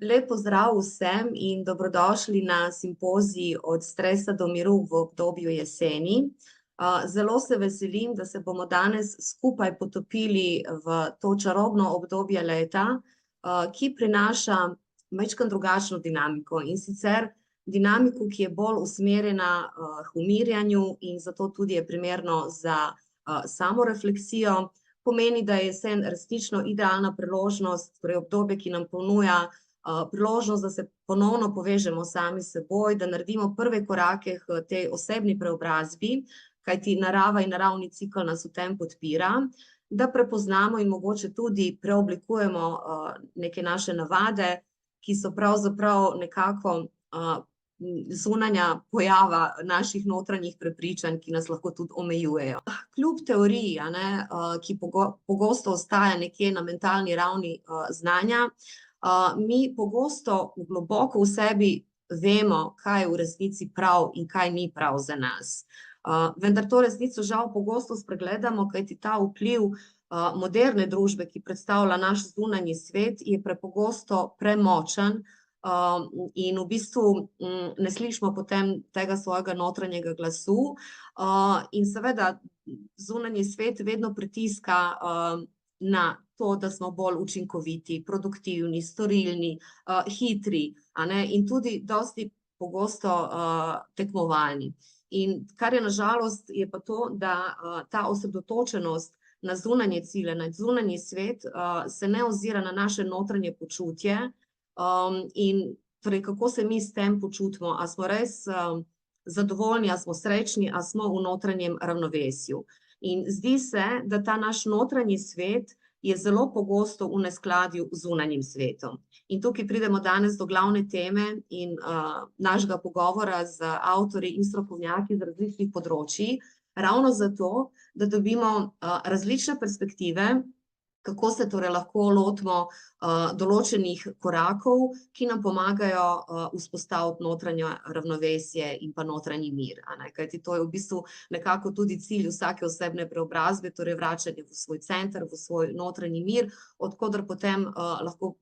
Lep pozdrav vsem in dobrodošli na simpozij Od stresa do miru v obdobju jeseni. Zelo se veselim, da se bomo danes skupaj potopili v to čarobno obdobje leta, ki prinaša majčkeno drugačno dinamiko, in sicer dinamiko, ki je bolj usmerjena k umirjanju in zato tudi je primerno za samorefleksijo. Pomeni, da je jesen resnično idealna priložnost, torej obdobje, ki nam ponuja priložnost, da se ponovno povežemo sami s seboj, da naredimo prve korake k tej osebni preobrazbi, kajti narava in naravni cikel nas v tem podpira, da prepoznamo in mogoče tudi preoblikujemo neke naše navade, ki so pravzaprav nekako zunanja pojava naših notranjih prepričanj, ki nas lahko tudi omejujejo. Kljub teoriji, ki pogosto ostaja nekje na mentalni ravni znanja, mi pogosto globoko v sebi vemo, kaj je v resnici prav in kaj ni prav za nas. Vendar to resnico žal pogosto spregledamo, kajti ta vpliv moderne družbe, ki predstavlja naš zunanji svet, je prepogosto premočen in v bistvu ne slišimo potem tega svojega notranjega glasu. In seveda zunanji svet vedno pritiska na to, da smo bolj učinkoviti, produktivni, storilni, hitri, in tudi dosti pogosto tekmovalni. In kar je na žalost, je pa to, da ta osredotočenost na zunanje cilje, na zunanji svet se ne ozira na naše notranje počutje in torej kako se mi s tem počutimo, a smo res zadovoljni, a smo srečni, a smo v notranjem ravnovesju. In zdi se, da ta naš notranji svet je zelo pogosto v neskladju z zunanjim svetom. In tukaj pridemo danes do glavne teme in našega pogovora z avtorji in strokovnjaki z različnih področij, ravno zato, da dobimo različne perspektive, kako se torej lahko lotimo določenih korakov, ki nam pomagajo vzpostaviti notranje ravnovesje in pa notranji mir. Kajti to je v bistvu nekako tudi cilj vsake osebne preobrazbe, torej vračanje v svoj center, v svoj notranji mir, od koder potem lahko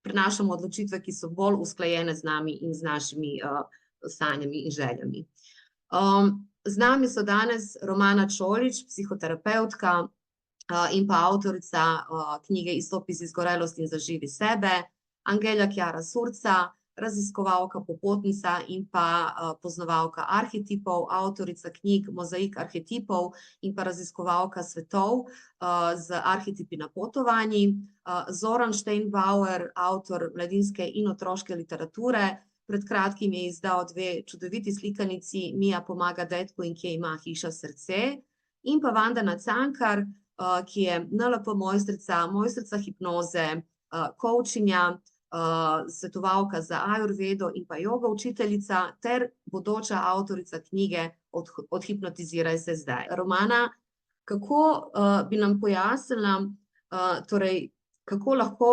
prinašamo odločitve, ki so bolj usklajene z nami in z našimi sanjami in željami. Z nami so danes Romana Čolić, psihoterapevtka, in pa avtorica knjige Izstopi iz izgorelosti in zaživi sebe, Angelja Chiara Surca, raziskovalka, popotnica in pa poznavalka arhetipov, avtorica knjig Mozaik arhetipov in pa raziskovalka svetov z arhetipi na potovanji, Zoran Steinbauer, avtor mladinske in otroške literature, pred kratkim je izdal 2 čudoviti slikanici Mija pomaga detku in Kje ima hiša srce, in pa Vandana Cankar, ki je NLP mojstrica hipnoze, coachinja, svetovalka za ajurvedo in pa joga učiteljica ter bodoča avtorica knjige Odhipnotiziraj se zdaj. Romana, kako bi nam pojasnila, torej, kako lahko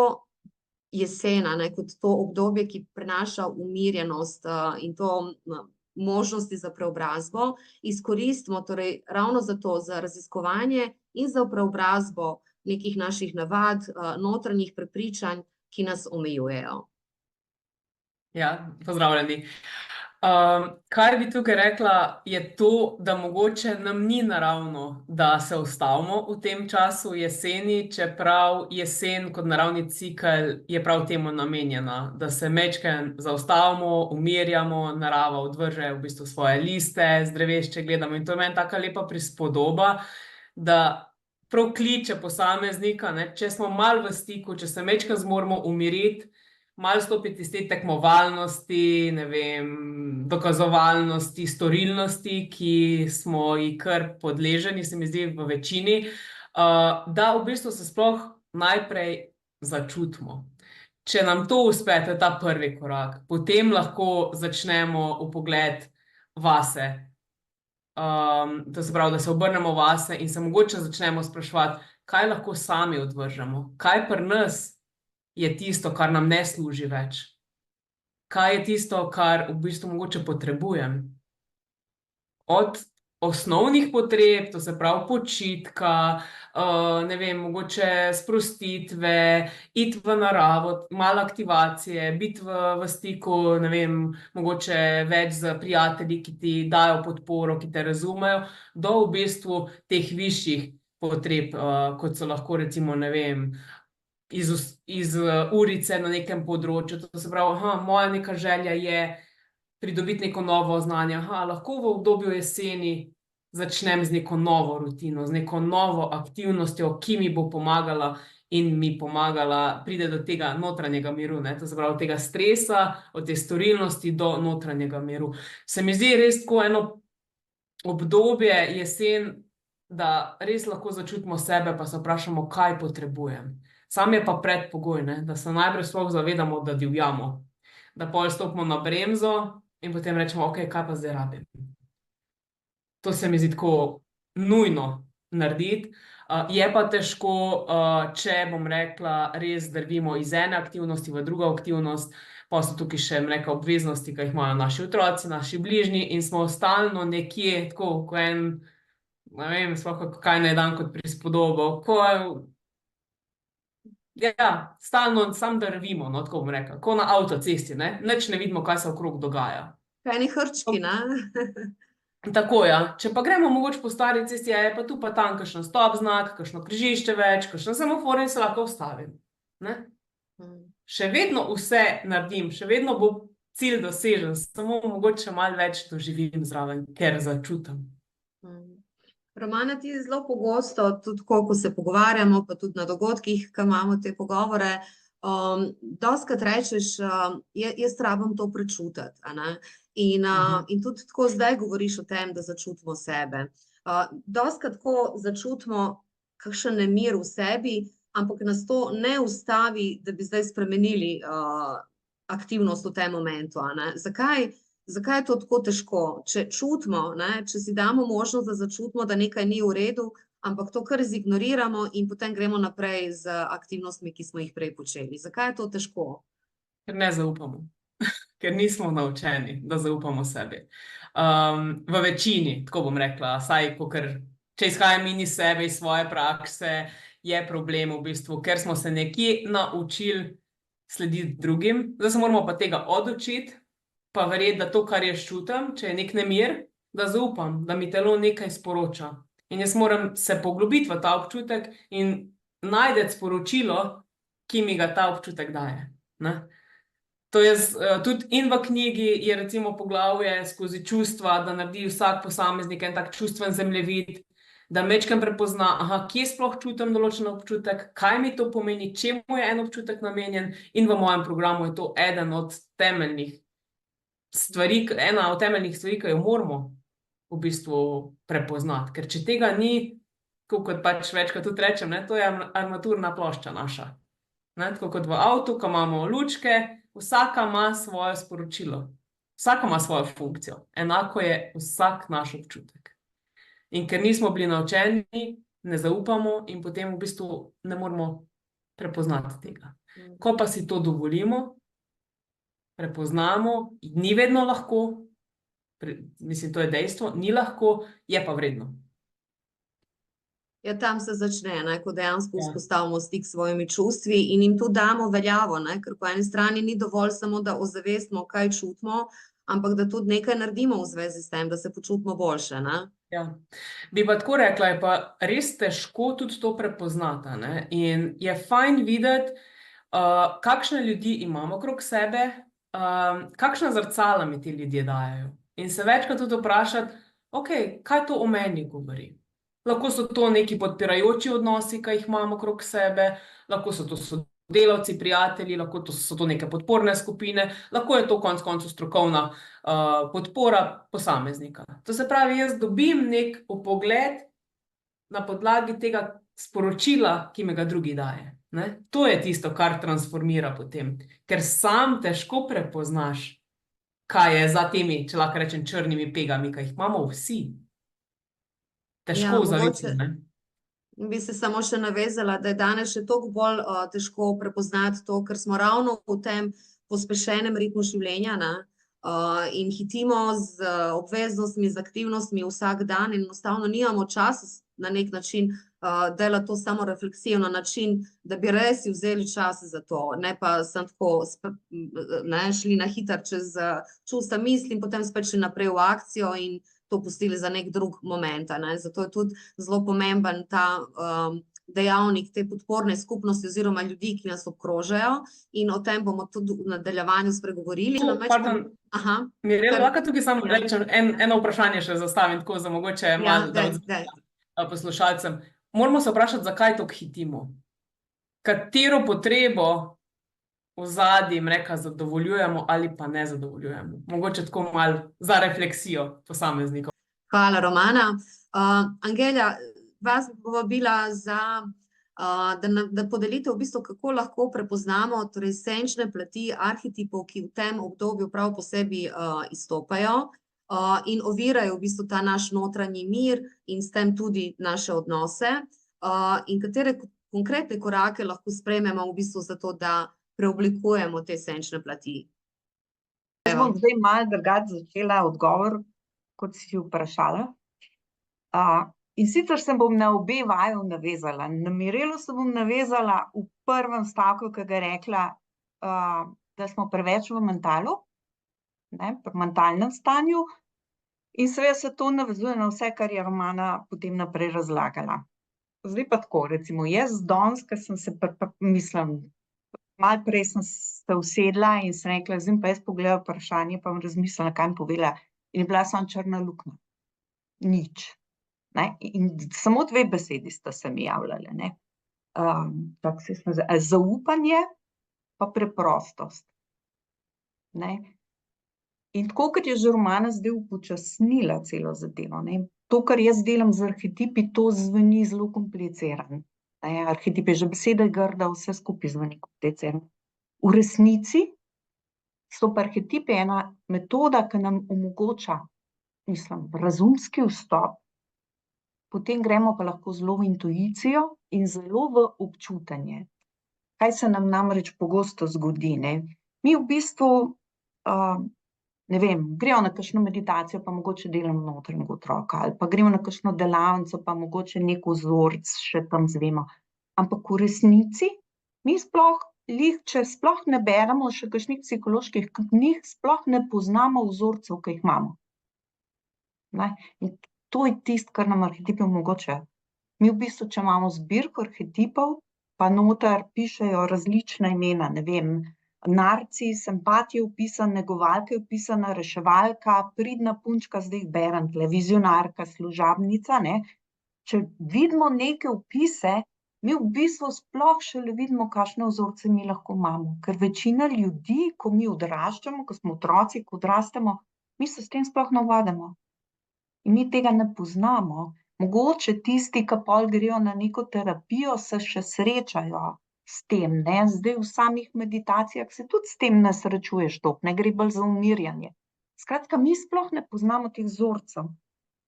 jesena, kot to obdobje, ki prinaša umirjenost in to možnosti za preobrazbo, izkoristimo torej ravno za to, za raziskovanje in za preobrazbo nekih naših navad, notranjih prepričanj, ki nas omejujejo. Ja, pozdravljeni. Kar bi tukaj rekla, je to, da mogoče nam ni naravno, da se ustavimo v tem času jeseni, čeprav jesen kot naravni cikel je prav temu namenjena, da se majčkeno zaustavimo, umirjamo, narava odvrže v bistvu svoje liste, z drevešče gledamo, in to je meni taka lepa prispodoba, da prav kliče posameznika, če smo malo v stiku, če se majčkeno zmoremo umiriti, malo stopiti iz te tekmovalnosti, dokazovalnosti, storilnosti, ki smo ji kar podleženi, se mi zdi v večini, da v bistvu se sploh najprej začutimo. Če nam to uspe, to je ta prvi korak, potem lahko začnemo vpogled vase. To se pravi, da se obrnemo vase in se mogoče začnemo spraševati, kaj lahko sami odvržemo, kaj pri nas je tisto, kar nam ne služi več. Kaj je tisto, kar v bistvu mogoče potrebujem? Od osnovnih potreb, to se pravi počitka, ne vem, mogoče sprostitve, iti v naravo, malo aktivacije, biti v stiku, ne vem, mogoče več z prijatelji, ki ti dajo podporo, ki te razumejo, do v bistvu teh višjih potreb, kot so lahko recimo, ne vem, iz urice na nekem področju. To se pravi, moja neka želja je pridobiti neko novo znanje. Lahko v obdobju jeseni začnem z neko novo rutino, z neko novo aktivnostjo, ki mi bo pomagala in mi pomagala priti do tega notranjega miru, ne? To se pravi, od tega stresa, od te storilnosti do notranjega miru. Se mi zdi res tako eno obdobje jesen, da res lahko začutimo sebe, pa se vprašamo, kaj potrebujem. Sam je pa predpogoj, ne? Da se najprej sploh zavedamo, da divjamo. Da pol stopimo na bremzo in potem rečemo, ok, kaj pa zdaj rabim. To se mi zdi tako nujno narediti. Je pa težko, če bom rekla, res drvimo iz ene aktivnosti v drugo aktivnost, pa so tukaj še, bom rekla, obveznosti, ki jih imajo naši otroci, naši bližnji in smo stalno nekje, tako, ko en, ne vem, sploh kaj naj dan kot prispodobo, ko ja, stalno sam drvimo, no, tako bom rekla, ko na avtocesti, ne, nič ne vidimo, kaj se okrog dogaja. Kaj ni hrčki, ne? Tako, ja. Če pa gremo mogoče po stari cesti, je pa tu pa tam kakšen stop znak, kakšno križišče več, kakšen semafor in se lahko ustavim. Ne? Še vedno vse naredim, še vedno bo cilj dosežen, samo mogoče malo več doživim zraven, ker začutim. Romana, ti zelo pogosto, tudi ko se pogovarjamo, pa tudi na dogodkih, ko imamo te pogovore, dostikrat rečeš, jaz rabim to prečutiti, a ne? In tudi tako zdaj govoriš o tem, da začutimo sebe. Dostikrat tako začutimo kakšen nemir v sebi, ampak nas to ne ustavi, da bi zdaj spremenili aktivnost v tem momentu, a ne? Zakaj je to tako težko? Če čutimo, ne, če si damo možnost, da začutimo, da nekaj ni v redu, ampak to kar zignoriramo in potem gremo naprej z aktivnostmi, ki smo jih prej počeli. Zakaj je to težko? Ker ne zaupamo. Ker nismo naučeni, da zaupamo sebi. V večini, tako bom rekla, saj če izhajam iz sebe, iz svoje prakse, je problem v bistvu, ker smo se nekje naučili slediti drugim, zdaj se moramo pa tega odučiti, pa verjeti, da to, kar jaz čutim, če je nek nemir, da zaupam, da mi telo nekaj sporoča. In jaz moram se poglobiti v ta občutek in najti sporočilo, ki mi ga ta občutek daje. Ne? To je tudi in v knjigi je recimo poglavje skozi čustva, da naredi vsak posameznik en tak čustven zemljevid, da majčkeno prepozna, kje sploh čutim določen občutek, kaj mi to pomeni, čemu je en občutek namenjen, in v mojem programu je to eden od temeljnih stvari, ena od temeljnih stvari, ki jo moramo v bistvu prepoznati. Ker če tega ni, kot pač večkrat tudi rečem, ne, to je armaturna plošča naša. Ne, tako kot v avtu, ko imamo lučke, vsaka ima svoje sporočilo. Vsaka ima svojo funkcijo. Enako je vsak naš občutek. In ker nismo bili naučeni, ne zaupamo in potem v bistvu ne moremo prepoznati tega. Ko pa si to dovolimo, prepoznamo, ni vedno lahko, mislim, to je dejstvo, ni lahko, je pa vredno. Ja, tam se začne, ne, ko dejansko vzpostavimo stik s svojimi čustvi in jim tudi damo veljavo, ne, ker po eni strani ni dovolj samo, da ozavestimo, kaj čutimo, ampak da tudi nekaj naredimo v zvezi s tem, da se počutimo boljše, ne. Ja, bi pa tako rekla, je pa res težko tudi to prepoznati, ne, in je fajn videti, kakšne ljudi imamo okrog sebe, kakšna zrcala mi ti ljudje dajejo. In se večkrat tudi vprašati, ok, kaj to o meni govori? Lahko so to neki podpirajoči odnosi, ki jih imamo okrog sebe, lahko so to sodelavci, prijatelji, lahko so to neke podporne skupine, lahko je to konec koncev strokovna podpora posameznika. To se pravi, jaz dobim nek vpogled na podlagi tega sporočila, ki me ga drugi daje. Ne? To je tisto, kar transformira potem, ker sam težko prepoznaš, kaj je za temi, če lahko rečem, črnimi pegami, ki jih imamo vsi. Težko zavedati, ne? Bi se samo še navezala, da je danes še toliko bolj težko prepoznati to, ker smo ravno v tem pospešenem ritmu življenja, ne? in hitimo z obveznostmi, z aktivnostmi vsak dan in enostavno nimamo časa na nek način delati to samorefleksijo na način, da bi res si vzeli čas za to, ne pa sem tako šli na hiter čez čustva misli in potem spet šli naprej v akcijo in to pustili za nek drug moment. Zato je tudi zelo pomemben ta dejavnik te podporne skupnosti oziroma ljudi, ki nas obkrožajo, in o tem bomo tudi v nadaljevanju spregovorili. Mirela, lahko tukaj samo rečem, eno vprašanje še zastavim, tako za mogoče malo da odzvem poslušalcem. Moramo se vprašati, zakaj toliko hitimo? Katero potrebo ozadjem zadovoljujemo ali pa ne zadovoljujemo? Mogoče tako malo za refleksijo posameznikov. Hvala, Romana. Angelja, vas bi povabila da podelite v bistvu, kako lahko prepoznamo torej senčne plati arhetipov, ki v tem obdobju prav posebej izstopajo in ovirajo v bistvu ta naš notranji mir in s tem tudi naše odnose, in katere konkretne korake lahko sprejmemo v bistvu zato, da preoblikujemo te senčne plati. Jaz bom zdaj malo drugače začela odgovor, kot si vprašala. In sicer se bom na obe vaju navezala. Na Mirelo se bom navezala v prvem stavku, ki ga je rekla, da smo preveč v mentalu, v mentalnem stanju, in seveda se to navezuje na vse, kar je Romana potem naprej razlagala. Zdaj pa tako, recimo jaz danes, ker sem se, malo prej sem se usedla in sem rekla, zdaj pa jaz pogledala vprašanje, pa bom razmislila, kaj mi povedala, in je bila samo črna luknja. Nič. In samo 2 besedi sta se mi javljali. Zaupanje pa preprostost. In tako, kot je že Romana zdaj upočasnila celo zadevo, to, kar jaz delam z arhetipi, to zveni zelo komplicirano. Arhetip je že beseda grda, vse skupaj zveni komplicirano. V resnici so pa arhetipi ena metoda, ki nam omogoča, razumski vstop, potem gremo pa lahko zelo v intuicijo in zelo v občutanje. Kaj se nam namreč pogosto zgodi? Mi v bistvu, gremo na kakšno meditacijo, pa mogoče delamo notranjega otroka, ali pa gremo na kakšno delavnico, pa mogoče nek vzorec še tam zvemo. Ampak v resnici mi sploh, če sploh ne beremo še kakšnih psiholoških knjig, sploh ne poznamo vzorcev, ki jih imamo. In to je tisto, kar nam arhetipi omogočajo. Mi v bistvu, če imamo zbirko arhetipov, pa noter pišejo različna imena, narcis, empat je vpisan, negovalka je vpisana, reševalka, pridna punčka, zdaj jih berem tle, vizionarka, služabnica, Če vidimo neke vpise, mi v bistvu sploh šele vidimo, kakšne vzorce mi lahko imamo. Ker večina ljudi, ko mi odraščamo, ko smo otroci, ko odrastemo, mi se s tem sploh ne uvadimo. In mi tega ne poznamo. Mogoče tisti, ki pol grejo na neko terapijo, se še srečajo s tem. Zdaj v samih meditacijah se tudi s tem ne srečuješ toliko, ne gre bolj za umirjanje. Skratka, mi sploh ne poznamo teh vzorcev.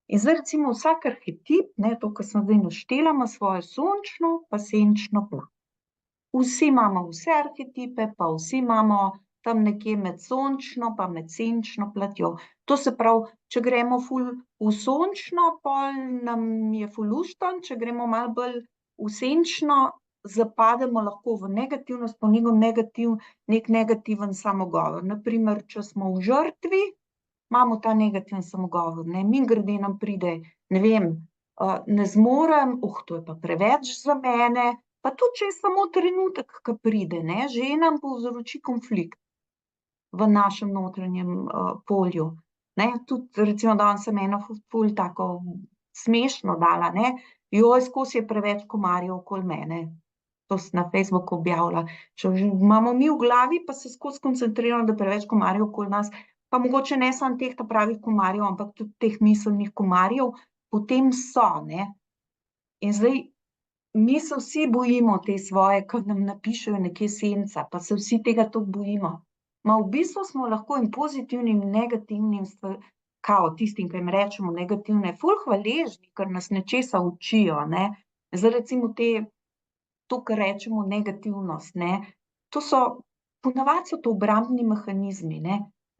In zdaj recimo vsak arhetip, to, kar sem zdaj naštela, ima svojo sončno pa senčno plat. Vsi imamo vse arhetipe, pa vsi imamo tam nekje med sončno pa med senčno platjo. To se pravi, če gremo ful v sončno, pol nam je ful luštno, če gremo malo bolj v senčno, zapademo lahko v negativnost, po nek negativen samogovor. Naprimer, če smo v žrtvi, imamo ta negativen samogovor. Mimogrede nam pride, ne zmorem, to je pa preveč za mene, pa tudi, če je samo trenutek, ki pride, že nam povzroči konflikt v našem notranjem polju. Tudi, recimo, danes sem eno ful tako smešno dala, joj, skozi je preveč komarjev okoli mene. To sem na Facebooku objavila. Če imamo mi v glavi, pa se skozi koncentriramo, da preveč komarjev okoli nas, pa mogoče ne samo teh pravih komarjev, ampak tudi teh miselnih komarjev, potem so, In zdaj, mi se vsi bojimo te svoje, ko nam napišejo nekje senca, pa se vsi tega toliko bojimo. V bistvu smo lahko in pozitivnim, negativnim kao tistim, ki jim rečemo negativne, ful hvaležni, ker nas nečesa učijo, Zdaj recimo to, kar rečemo negativnost, to so, ponavadi so to obrambni mehanizmi,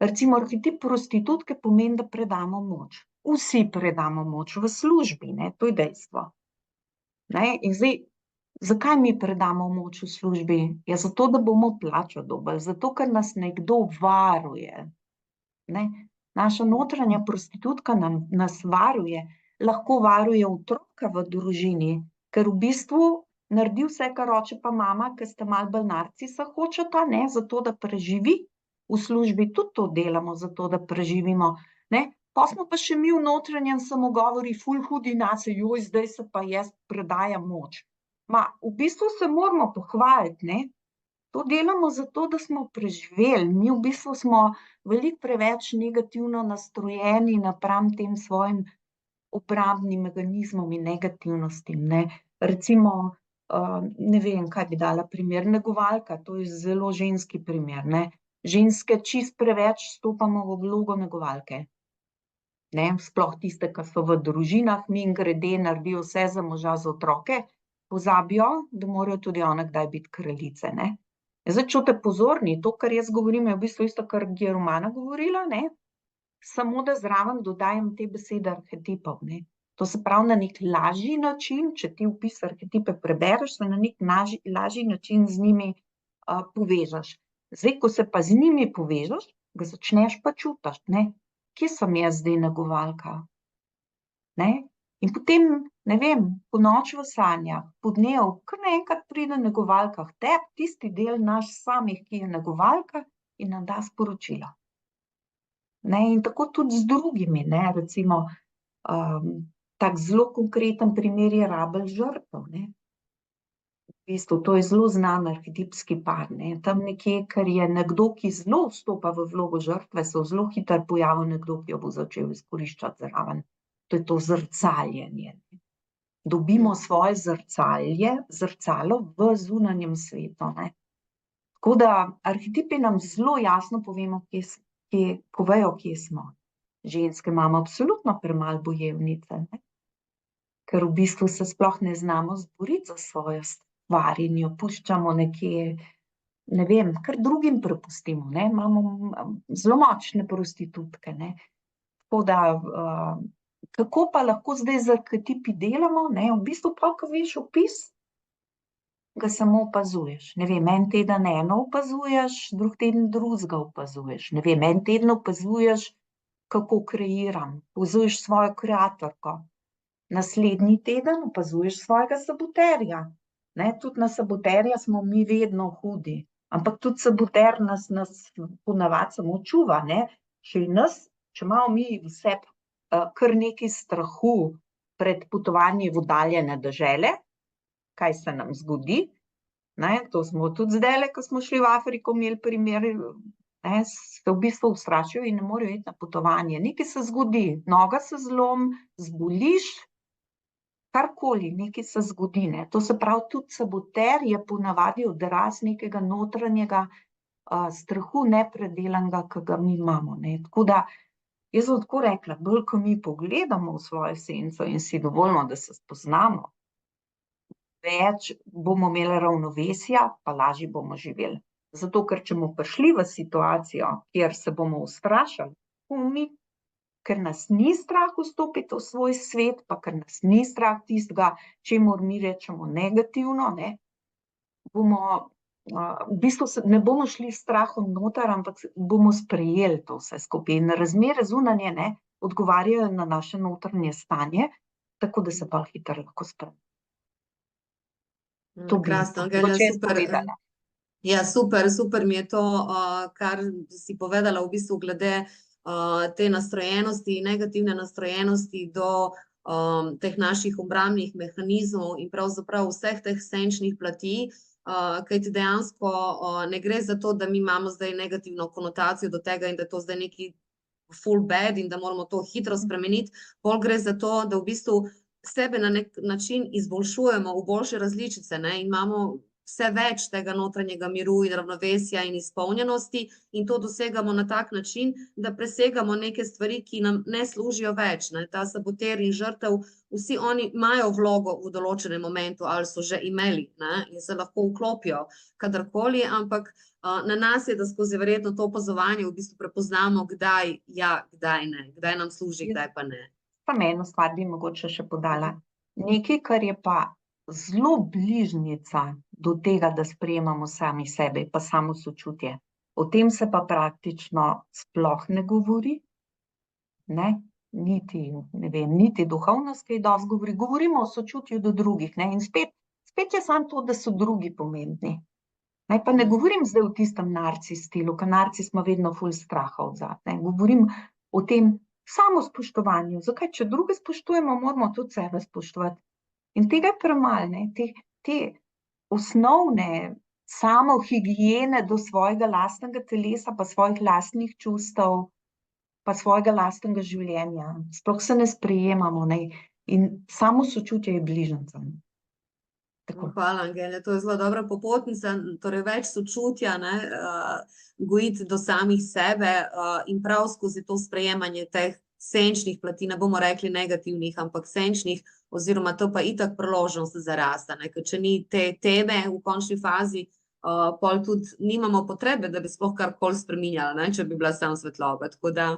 Recimo arhetip prostitutke pomeni, da predamo moč. Vsi predamo moč v službi, ne? To je dejstvo. Ne? In zdaj, zakaj mi predamo moč v službi? Ja, zato, da bomo plačo dobili, zato, ker nas nekdo varuje. Ne? Naša notranja prostitutka nas varuje, lahko varuje otroka v družini, ker v bistvu naredi vse, kar oče pa mama, ker sta malo bolj narcisa hočeta, ne, zato da preživi. V službi tudi to delamo, zato da preživimo. Ne? Pa smo pa še mi v notranjem samogovori, ful hudi nase, joj, zdaj se pa jaz predajam moč. V bistvu se moramo pohvaliti, ne? To delamo zato, da smo preživeli. Mi v bistvu smo veliko preveč negativno nastrojeni napram tem svojim obrambnim mehanizmom in negativnostim, ne. Recimo, ne vem, kaj bi dala primer, negovalka, to je zelo ženski primer, ne. Ženske čist preveč stopamo v vlogo negovalke. Ne, sploh tiste, ki so v družinah, mimogrede naredijo vse za moža, za otroke, pozabijo, da morajo tudi one kdaj biti kraljice, ne. Zdaj, čute pozorni, to, kar jaz govorim, je v bistvu isto, kar je Romana govorila, ne, samo da zraven dodajam te besede arhetipov, ne. To se pravi na nek lažji način, če ti opis arhetipe prebereš, se na nek lažji način z njimi povežeš. Zdaj, ko se pa z njimi povežeš, ga začneš pa čutiš, ne. Kje sem jaz zdaj negovalka? Ne? In potem, ne vem, po noč v sanjah, po dnevu, kar naenkrat pride negovalka k tebi, tisti del naš samih, ki je negovalka, in nam da sporočilo. Ne? In tako tudi z drugimi, ne? Recimo, tak zelo konkreten primer je rabelj žrtev, ne. V bistvu, to je zelo znan arhetipski par, ne. Tam nekje, ker je nekdo, ki zelo vstopa v vlogo žrtve, se zelo hitro pojavil nekdo, ki jo bo začel izkoriščati zraven. To je to zrcaljenje. Dobimo svoje zrcalo v zunanjem svetu, ne. Tako da arhetipi nam zelo jasno povejo, kje smo. Ženske imamo absolutno premalo bojevnice, ne. Ker v bistvu se sploh ne znamo zboriti za svojo stvar in jo puščamo nekje, ne vem, kar drugim prepustimo, ne. Imamo zelo močne prostitutke, ne. Tako da, kako pa lahko zdaj z arhetipi delamo, ne, v bistvu pa, ko veš opis, ga samo opazuješ. Ne vem, en teden eno opazuješ, drug teden drugega opazuješ. Ne vem, en teden opazuješ, kako kreiram, opazuješ svojo kreatorko. Naslednji teden opazuješ svojega saboterja. Ne, tudi na saboterja smo mi vedno hudi, ampak tudi saboter nas ponavadi samo čuva, ne. Če imamo mi vse kar nekaj strahu pred potovanji v oddaljene dežele, kaj se nam zgodi, ne, to smo tudi zdajle, ko smo šli v Afriko, imeli primer, ne, se v bistvu ustrašijo in ne morejo iti na potovanje. Nekaj se zgodi, noga se zlomi, zboliš, karkoli, nekaj se zgodi, ne. To se pravi, tudi saboter je ponavadi odraz nekega notranjega strahu nepredelanega, ki ga mi imamo, ne. Tako da, jaz bom tako rekla, bolj ko mi pogledamo v svojo esenco in si dovolimo, da se spoznamo, več bomo imeli ravnovesja, pa lažje bomo živeli. Zato, ker če bomo prišli v situacijo, kjer se bomo ustrašili, ker nas ni strah vstopiti v svoj svet, pa ker nas ni strah tistega, čemur mi rečemo negativno, ne, bomo, v bistvu ne bomo šli s strahom noter, ampak bomo sprejeli to vse skupaj. In razmere zunanje, ne, odgovarjajo na naše notranje stanje, tako da se pa hitro lahko spremeni. Krasno, Angelja, super. Ja, super mi je to, kar si povedala v bistvu glede te nastrojenosti, negativne nastrojenosti do teh naših obrambnih mehanizmov in pravzaprav vseh teh senčnih plati, kajti dejansko ne gre za to, da mi imamo zdaj negativno konotacijo do tega in da je to zdaj neki full bad in da moramo to hitro spremeniti, bolj gre za to, da v bistvu sebe na nek način izboljšujemo v boljše različice, ne, in imamo vse več tega notranjega miru in ravnovesja in izpolnjenosti in to dosegamo na tak način, da presegamo neke stvari, ki nam ne služijo več, ne. Ta saboter in žrtev, vsi oni imajo vlogo v določenem momentu ali so že imeli, ne, in se lahko vklopijo kadarkoli, ampak na nas je, da skozi verjetno to opazovanje v bistvu prepoznamo, kdaj ja, kdaj ne, kdaj nam služi, kdaj pa ne. Samo eno stvar bi mogoče še podala. Nekaj, kar je pa zelo bližnjica do tega, da sprejemamo sami sebe, pa samo sočutje. O tem se pa praktično sploh ne govori, ne? Niti duhovnost kaj dosti govori. Govorimo o sočutju do drugih, ne? In spet je samo to, da so drugi pomembni. Ne, pa ne govorim zdaj o tistem narcis stilu, ker narcis ima vedno ful straha odzad, ne. Govorim o tem samospoštovanju. Zakaj? Če druge spoštujemo, moramo tudi sebe spoštovati. In tega je premalo, ne. Te osnovne samohigiene do svojega lastnega telesa, pa svojih lastnih čustev, pa svojega lastnega življenja. Sploh se ne sprejemamo, ne. In samo sočutje je bližnjica. Hvala, Angela, to je zelo dobra popotnica, torej več sočutja, ne, gojiti do samih sebe in prav skozi to sprejemanje teh senčnih plati, ne bomo rekli negativnih, ampak senčnih, oziroma to pa itak priložnost za rast, ne, ker če ni te teme v končni fazi, pol tudi nimamo potrebe, da bi sploh karkoli spreminjala, ne, če bi bila samo svetloba, tako da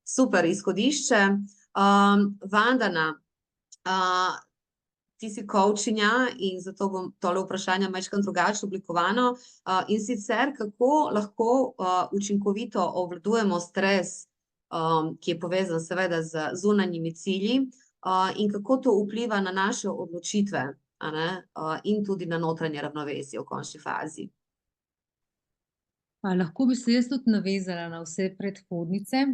super izhodišče. Vandana, ti si coachinja in zato bom tole vprašanje majčkeno drugače oblikovano. In sicer, kako lahko učinkovito obvladujemo stres, ki je povezan seveda z zunanjimi cilji, in kako to vpliva na naše odločitve, a ne, in tudi na notranje ravnovesje v končni fazi. Lahko bi se jaz tudi navezala na vse predhodnice,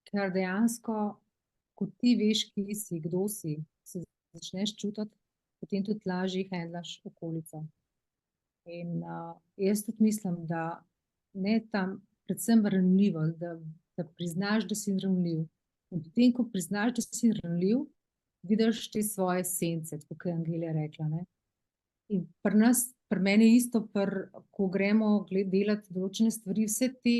ker dejansko, ko ti veš, kje si, kdo si, se začneš čutiti, potem tudi lažje handlaš okolico. In jaz tudi mislim, da ne tam, predvsem ranljivost, da priznaš, da si ranljiv. In potem, ko priznaš, da si ranljiv, vidiš te svoje sence, tako kot je Angela rekla, ne. In pri meni je isto, ko gremo delati določene stvari, vse te,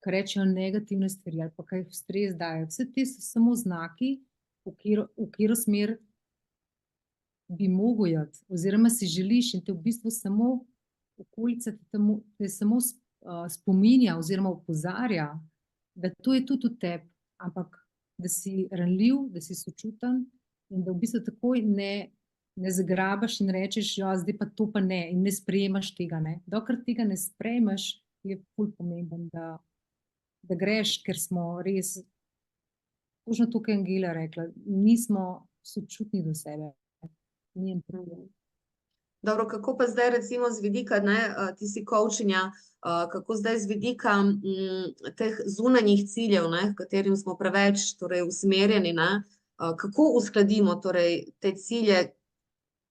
kar rečejo negativne stvari ali pa kaj stres dajo, vse te so samo znaki, v katero smer bi mogel iti, oziroma si želiš in te v bistvu samo okolica te samo spominja oziroma opozarja, da to je tudi v tebi, ampak da si ranljiv, da si sočuten in da v bistvu takoj ne zagrabaš in rečeš, ja, zdaj pa to pa ne in ne sprejemaš tega, ne. Dokler tega ne sprejmeš, je ful pomemben, da greš, ker smo res, točno to, kar je Angela rekla, nismo sočutni do sebe. Dobro, kako pa zdaj recimo z vidika, ne, ti si coachinja, kako zdaj z vidika teh zunanjih ciljev, ne, h katerim smo preveč torej usmerjeni, ne, kako uskladimo torej te cilje,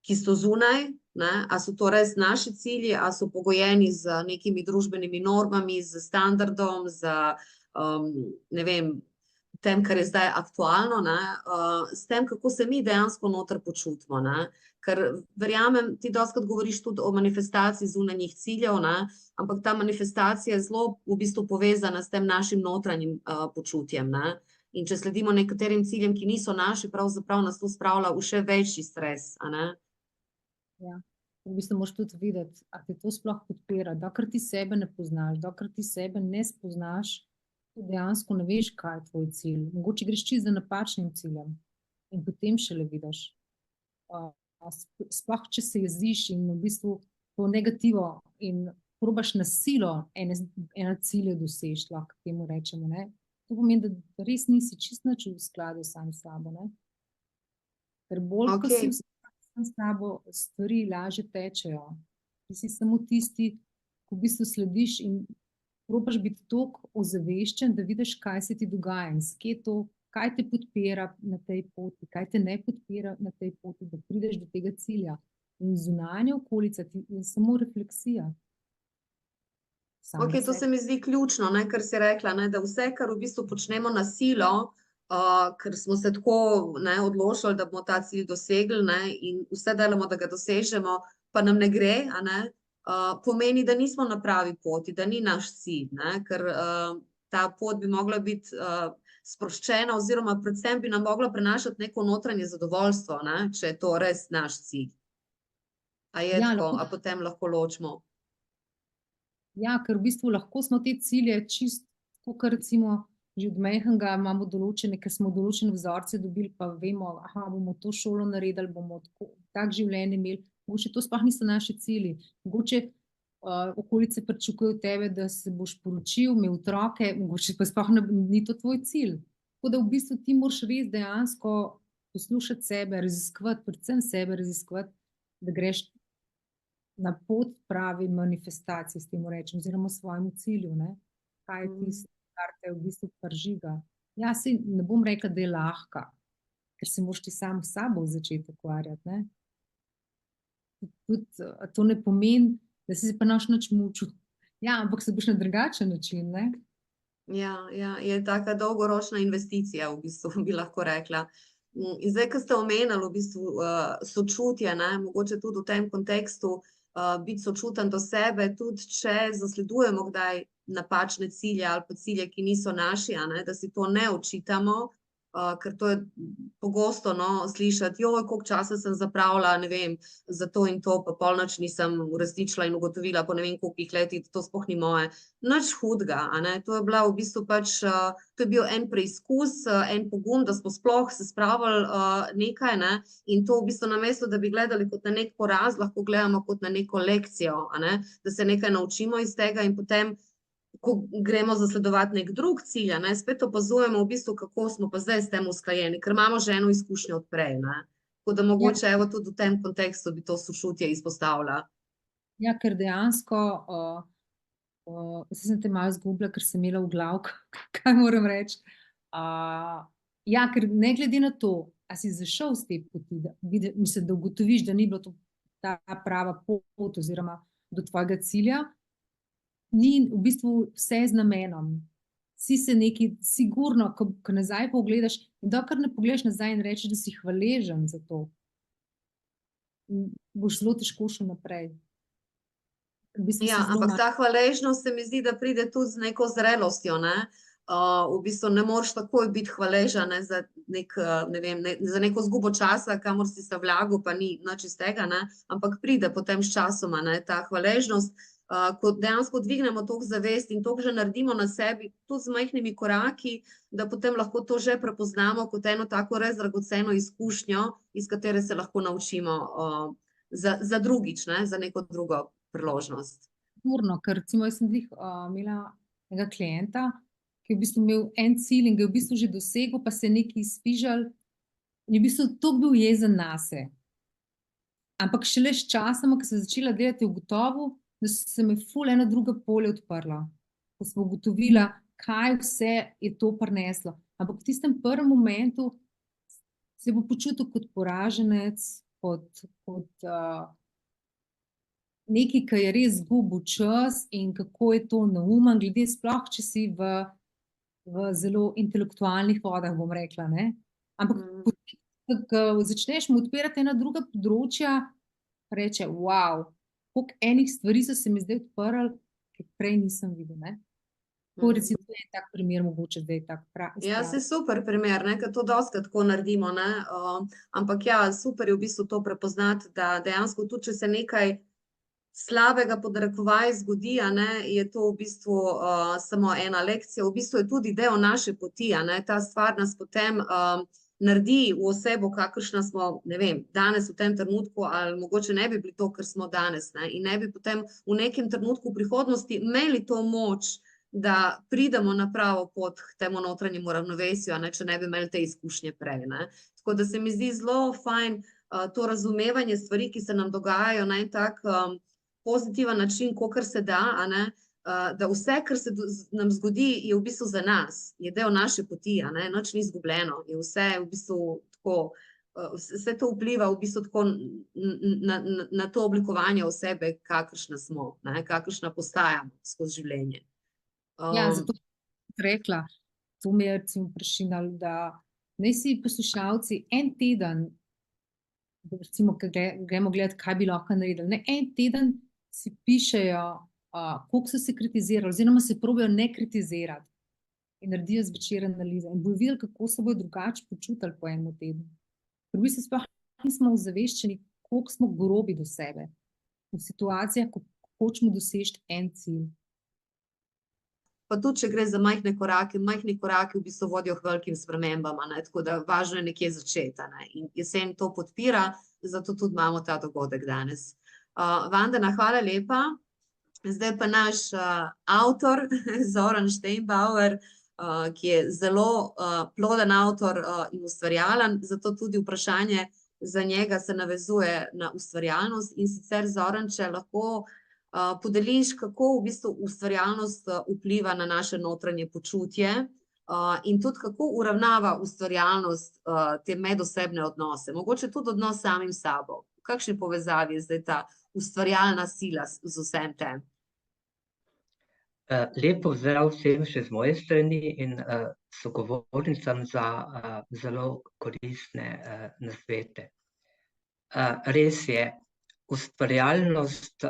ki so zunaj, ne, a so to res naši cilji, a so pogojeni z nekimi družbenimi normami, z standardom, z ne vem, tem, kar je zdaj aktualno, ne, s tem, kako se mi dejansko noter počutimo, ne, ker verjamem, ti dostikrat govoriš tudi o manifestaciji zunanjih ciljev, ne, ampak ta manifestacija je zelo v bistvu povezana s tem našim notranjim počutjem, ne, in če sledimo nekaterim ciljem, ki niso naši, pravzaprav nas to spravlja v še večji stres, a ne. Ja, v bistvu moraš tudi videti, a te to sploh podpira, dokler ti sebe ne poznaš, dokler ti sebe ne spoznaš, dejansko ne veš, kaj je tvoj cilj. Mogoče greš čisto za napačnim ciljem in potem šele vidiš. Sploh, če se jeziš in v bistvu to negativo in probaš na silo ene cilje doseči, lahko temu rečemo, ne. To pomeni, da res nisi čisto nič v skladu sam s sabo, ne. Ker bolj, ko si v skladu sam s sabo, stvari lažje tečejo. Ti si samo tisti, ko v bistvu slediš in probaš biti toliko ozaveščen, da vidiš, kaj se ti dogaja in kaj te podpira na tej poti, kaj te ne podpira na tej poti, da prideš do tega cilja. In zunanja okolica ti je samo refleksija. Ok, to se mi zdi ključno, ne, kar si rekla, ne, da vse, kar v bistvu počnemo na silo, ker smo se tako, ne, odločili, da bomo ta cilj dosegli, ne, in vse delamo, da ga dosežemo, pa nam ne gre, a ne, pomeni, da nismo na pravi poti, da ni naš cilj, ne, ker ta pot bi mogla biti sproščena oziroma predvsem bi nam mogla prenašati neko notranje zadovoljstvo, ne, če je to res naš cilj. A je Ja, tako, lahko- a potem lahko ločimo. Ja, ker v bistvu lahko smo te cilje čist, kot recimo že od majhnega imamo določene, ker smo določene vzorce dobili, pa vemo, aha, bomo to šolo naredili, bomo tak življenje imeli. Mogoče to sploh niso naši cilji. Mogoče okolice pričakujejo od tebe, da se boš poročil, imel otroke, mogoče pa sploh ni to tvoj cilj. Tako da v bistvu ti moraš res dejansko poslušati sebe, raziskovati, predvsem sebe raziskovati, da greš na pot pravi manifestacije, s tem rečem, oziroma svojemu cilju, ne? Kaj je tisto, kar te v bistvu pržiga. Ja, saj ne bom rekla, da je lahka, ker se moraš ti sam s sabo začeti ukvarjati, ne? Tudi to ne pomeni, da si se pa nič mučil. Ja, ampak se boš na drugačen način, ne? Ja, je taka dolgoročna investicija, v bistvu bi lahko rekla. In zdaj, ko ste omenili v bistvu sočutje, ne, mogoče tudi v tem kontekstu biti sočuten do sebe, tudi če zasledujemo kdaj napačne cilje ali pa cilje, ki niso naši, a ne, da si to ne očitamo, ker to je pogosto, no, slišati, joj, koliko časa sem zapravila, ne vem, za to in to, pa pol nič nisem uresničila in ugotovila po ne vem kolikih letih, da to sploh ni moje. Nič hudega, a ne, to je bila v bistvu pač, to je bil en preizkus, en pogum, da smo sploh se spravili nekaj, ne, in to v bistvu namesto, da bi gledali kot na nek poraz, lahko gledamo kot na neko lekcijo, a ne, da se nekaj naučimo iz tega in potem ko gremo zasledovati nek drug cilj, ne, spet opazujemo v bistvu, kako smo pa zdaj s tem usklajeni, ker imamo že eno izkušnjo odprej, ne. Tako da mogoče evo tudi v tem kontekstu bi to sočutje izpostavila. Ja, ker dejansko, zdaj sem te malo zgubila, ker sem imela v glavu, kaj moram reči. Ja, ker ne glede na to, a si zašel z te poti, mislim, da ugotoviš, da ni bilo to ta prava pot oziroma do tvojega cilja, ni v bistvu vse z namenom. Si se nekaj, sigurno, ko nazaj pogledaš, in dokler ne pogledaš nazaj in rečeš, da si hvaležen za to, boš zelo težko šel naprej. V bistvu Ja, si zelo ampak malo- ta hvaležnost se mi zdi, da pride tudi z neko zrelostjo, ne. V bistvu ne moreš takoj biti hvaležen, ne, za nek, ne vem, za neko izgubo časa, kamor si se vlagal, pa ni nič iz tega, ne, ampak pride potem s časoma, ne, ta hvaležnost, ko dejansko dvignemo toliko zavest in toliko že naredimo na sebi, tudi z majhnimi koraki, da potem lahko to že prepoznamo kot eno tako res dragoceno izkušnjo, iz katere se lahko naučimo za drugič, ne, za neko drugo priložnost. Sigurno, ker recimo jaz sem imela enega klienta, ki je v bistvu imel en cilj in ga je v bistvu že dosegel, pa se je nekaj izfižal in je v bistvu toliko bil jezen nase. Ampak šele s časom, ko sem začela delati, je ugotovil, da se mi ful ena druga polja odprla. Ko sem ugotovila, kaj vse je to prineslo. Ampak v tistem prvem momentu se bo počutil kot poraženec, kot nekaj, ki je res izgubil čas in kako je to neumen, glede sploh, če si v zelo intelektualnih vodah, bom rekla, ne. Ampak ko začneš mu odpirati ena druga področja, reče, wow, koliko enih stvari so se mi zdaj odprli, ki prej nisem videl, ne. Tako recimo to je en tak primer, mogoče, da je tak Ja, saj super primer, ne, ker to dostikrat tako naredimo, ne, ampak ja, super je v bistvu to prepoznati, da dejansko tudi, če se nekaj slabega pod narekovaji zgodi, a ne, je to v bistvu samo ena lekcija, v bistvu je tudi del naše poti, a ne, ta stvar nas potem naredi v osebo, kakršna smo, ne vem, danes v tem trenutku, ali mogoče ne bi bili to, kar smo danes, ne, in ne bi potem v nekem trenutku v prihodnosti imeli to moč, da pridemo na pravo pot k temu notranjemu ravnovesju, a ne, če ne bi imeli te izkušnje prej, ne. Tako da se mi zdi zelo fajn to razumevanje stvari, ki se nam dogajajo na en tak pozitiven način, kakor se da, a ne, da vse, kar se nam zgodi, je v bistvu za nas, je del naše poti, a ne, nič ni izgubljeno, je vse v bistvu tako, vse to vpliva v bistvu tako na to oblikovanje osebe, kakršna smo, ne, kakršna postajamo skozi življenje. Ja, zato sem rekla, to mi je recimo prešinalo, da naj si poslušalci en teden recimo, gremo gledati, kaj bi lahko naredili. Ne, en teden si pišejo, koliko so se kritizirali, oziroma se probajo ne kritizirati in naredijo zvečer analize in bojo videli, kako se bojo drugače počutili po enem tednu. Ker v bistvu sploh nismo ozaveščeni, koliko smo grobi do sebe v situacijah, ko hočemo doseči en cilj. Pa tudi, če gre za majhne korake v bistvu vodijo k velikim spremembam, tako da važno je nekje začeti. In jesen to podpira, zato tudi imamo ta dogodek danes. Vandana, hvala lepa. Zdaj pa naš avtor, Zoran Steinbauer, ki je zelo ploden avtor in ustvarjalen, zato tudi vprašanje za njega se navezuje na ustvarjalnost. In sicer, Zoran, če lahko podeliš, kako v bistvu ustvarjalnost vpliva na naše notranje počutje in tudi kako uravnava ustvarjalnost te medosebne odnose, mogoče tudi odnos s samim sabo. V kakšni povezavi je zdaj ta ustvarjalna sila z vsem tem? Lep pozdrav vsem še z moje strani in sogovornicam za zelo koristne nasvete. Res je, ustvarjalnost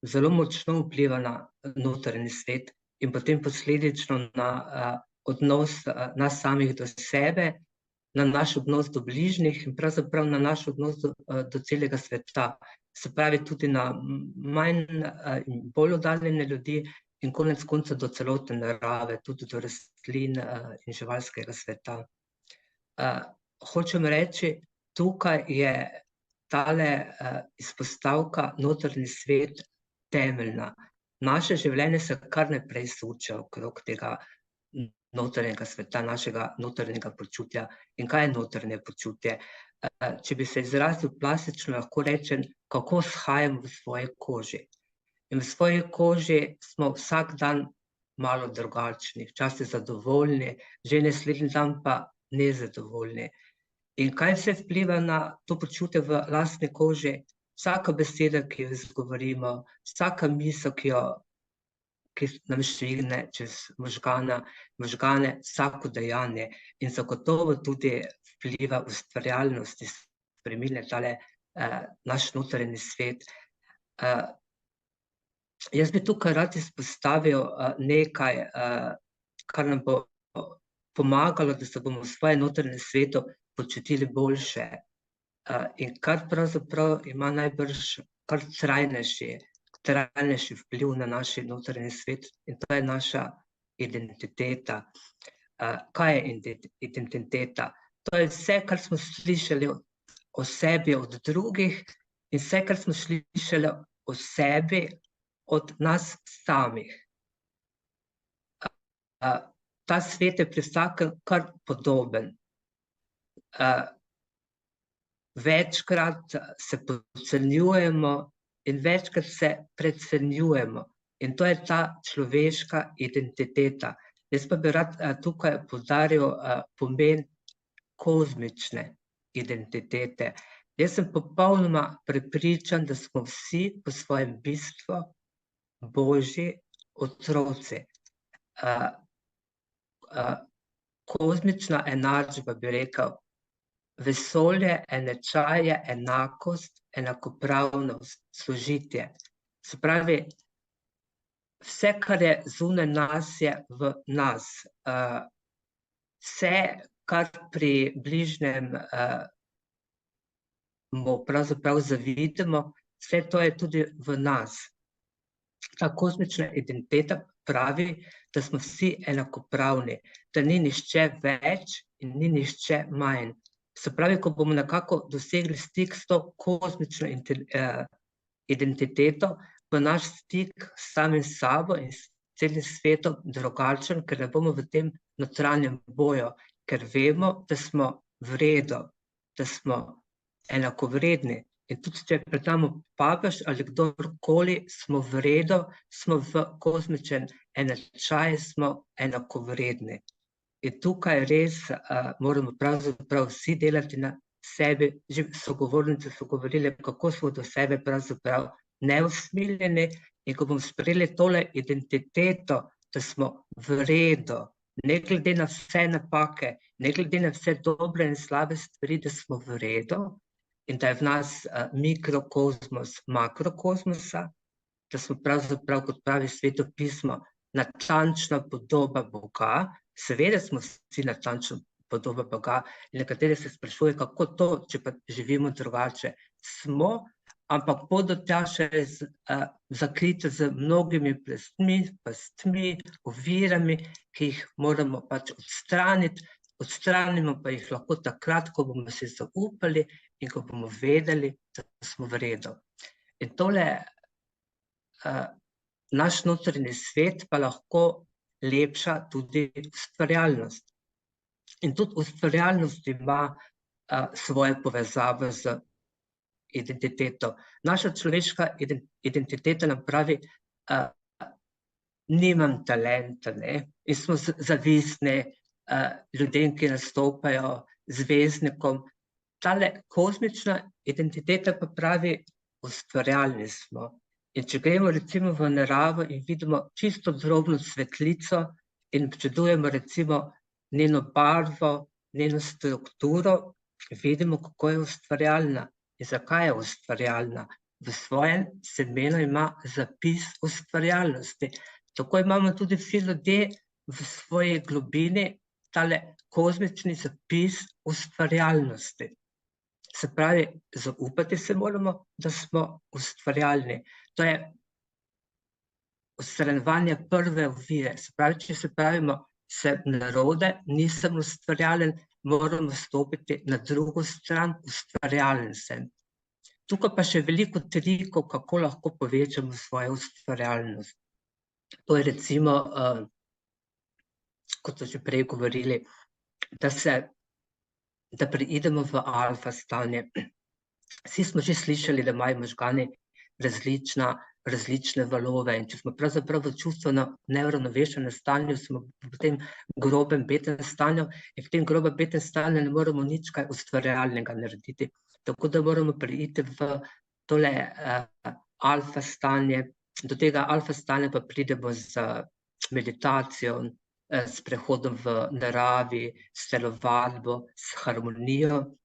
zelo močno vpliva na notranji svet in potem posledično na odnos nas samih do sebe, na naš odnos do bližnjih in pravzaprav na naš odnos do celega sveta. Se pravi tudi na manj in bolj oddaljene ljudi in konec konca do celotne narave, tudi do rastlin in živalskega sveta. Hočem reči, tukaj je tale izpostavka notranji svet temeljna. Naše življenje se kar naprej suče okrog tega notranjega sveta, našega notranjega počutja. In kaj je notranje počutje? Če bi se izrazil plastično, lahko rečem, kako shajam v svoji koži. In v svoji koži smo vsak dan malo drugačni, včasih zadovoljni, že naslednji dan pa nezadovoljni. In kaj vse vpliva na to počutje v lastni koži? Vsaka beseda, ki jo izgovorimo, vsaka misel, ki nam švigne čez možgane, vsako dejanje in zagotovo tudi vpliva ustvarjalnosti, spreminja tale naš notranji svet. Jaz bi tukaj rad izpostavil nekaj, kar nam bo pomagalo, da se bomo v svojem notranjem svetu počutili boljše. In kar pravzaprav ima najbrž kar trajnejši vpliv na naš notranji svet, in to je naša identiteta. Kaj je identiteta? To je vse, kar smo slišali o sebi od drugih in vse, kar smo slišali o sebi od nas samih. Ta svet je pri vsakem kar podoben. Večkrat se podcenjujemo in večkrat se precenjujemo. In to je ta človeška identiteta. Jaz pa bi rad tukaj poudaril pomen kozmične identitete. Jaz sem popolnoma prepričan, da smo vsi po svojem bistvu Božji otroci. Kozmična enačba, bi rekel, vesolje, enačaje, enakost, enakopravnost, sožitje. Se pravi, vse, kar je zunaj nas, je v nas. Vse, kar pri bližnjem mu pravzaprav zavidamo, vse to je tudi v nas. Ta kozmična identiteta pravi, da smo vsi enakopravni, da ni nihče več in ni nihče manj. Se pravi, ko bomo nekako dosegli stik s to kozmično identiteto, bo naš stik s samim sabo in s celim svetom drugačen, ker ne bomo v tem notranjem boju, ker vemo, da smo v redu, da smo enakovredni. In tudi, če pred nami papež ali kdorkoli, smo v redu, smo v kozmičen enačaj, smo enakovredni. In tukaj res moramo pravzaprav vsi delati na sebi. Že sogovornice so govorile, kako smo do sebe pravzaprav neusmiljeni, in ko bomo sprejeli tole identiteto, da smo v redu, ne glede na vse napake, ne glede na vse dobre in slabe stvari, da smo v redu, in da je v nas mikrokozmos makrokozmosa, da smo pravzaprav, kot pravi Sveto pismo, natančna podoba Boga. Seveda smo vsi natančna podoba Boga in nekateri se sprašujejo, kako to, če pa živimo drugače. Smo, ampak bodo tja še zakrite z mnogimi pastmi, ovirami, ki jih moramo pač odstraniti. Odstranimo pa jih lahko takrat, ko bomo si zaupali in ko bomo vedeli, da smo v redu. In tole naš notranji svet pa lahko lepša tudi ustvarjalnost. In tudi ustvarjalnost ima svoje povezave z identiteto. Naša človeška identiteta nam pravi, nimam talenta, ne? In smo zavisni ljudem, ki nastopajo, zvezdnikom. Tale kozmična identiteta pa pravi, ustvarjalni smo. In če gremo recimo v naravo in vidimo čisto drobno svetlico in občudujemo recimo njeno barvo, njeno strukturo, vidimo, kako je ustvarjalna. In zakaj je ustvarjalna? V svojem semenu ima zapis ustvarjalnosti. Tako imamo tudi vsi ljudje v svoji globini tale kozmični zapis ustvarjalnosti. Se pravi, zaupati se moramo, da smo ustvarjalni. To je odstranjevanje prve ovire. Se pravi, če se pravimo, sem narode, nisem ustvarjalen, moramo stopiti na drugo stran, ustvarjalen sem. Tukaj pa še veliko trikov, kako lahko povečamo svojo ustvarjalnost. To je recimo, kot so že prej govorili, da preidemo v alfa stanje. Vsi smo že slišali, da imajo možgani različne valove in če smo pravzaprav v čustveno neuravnovešenem stanju, smo v tem grobem betem stanju in v tem grobem betem stanju ne moremo nič kaj ustvarjalnega narediti. Tako da moramo preiti v tole alfa stanje. Do tega alfa stanja pa pridemo z meditacijo, s prehodom v naravi, s telovadbo, s harmonijo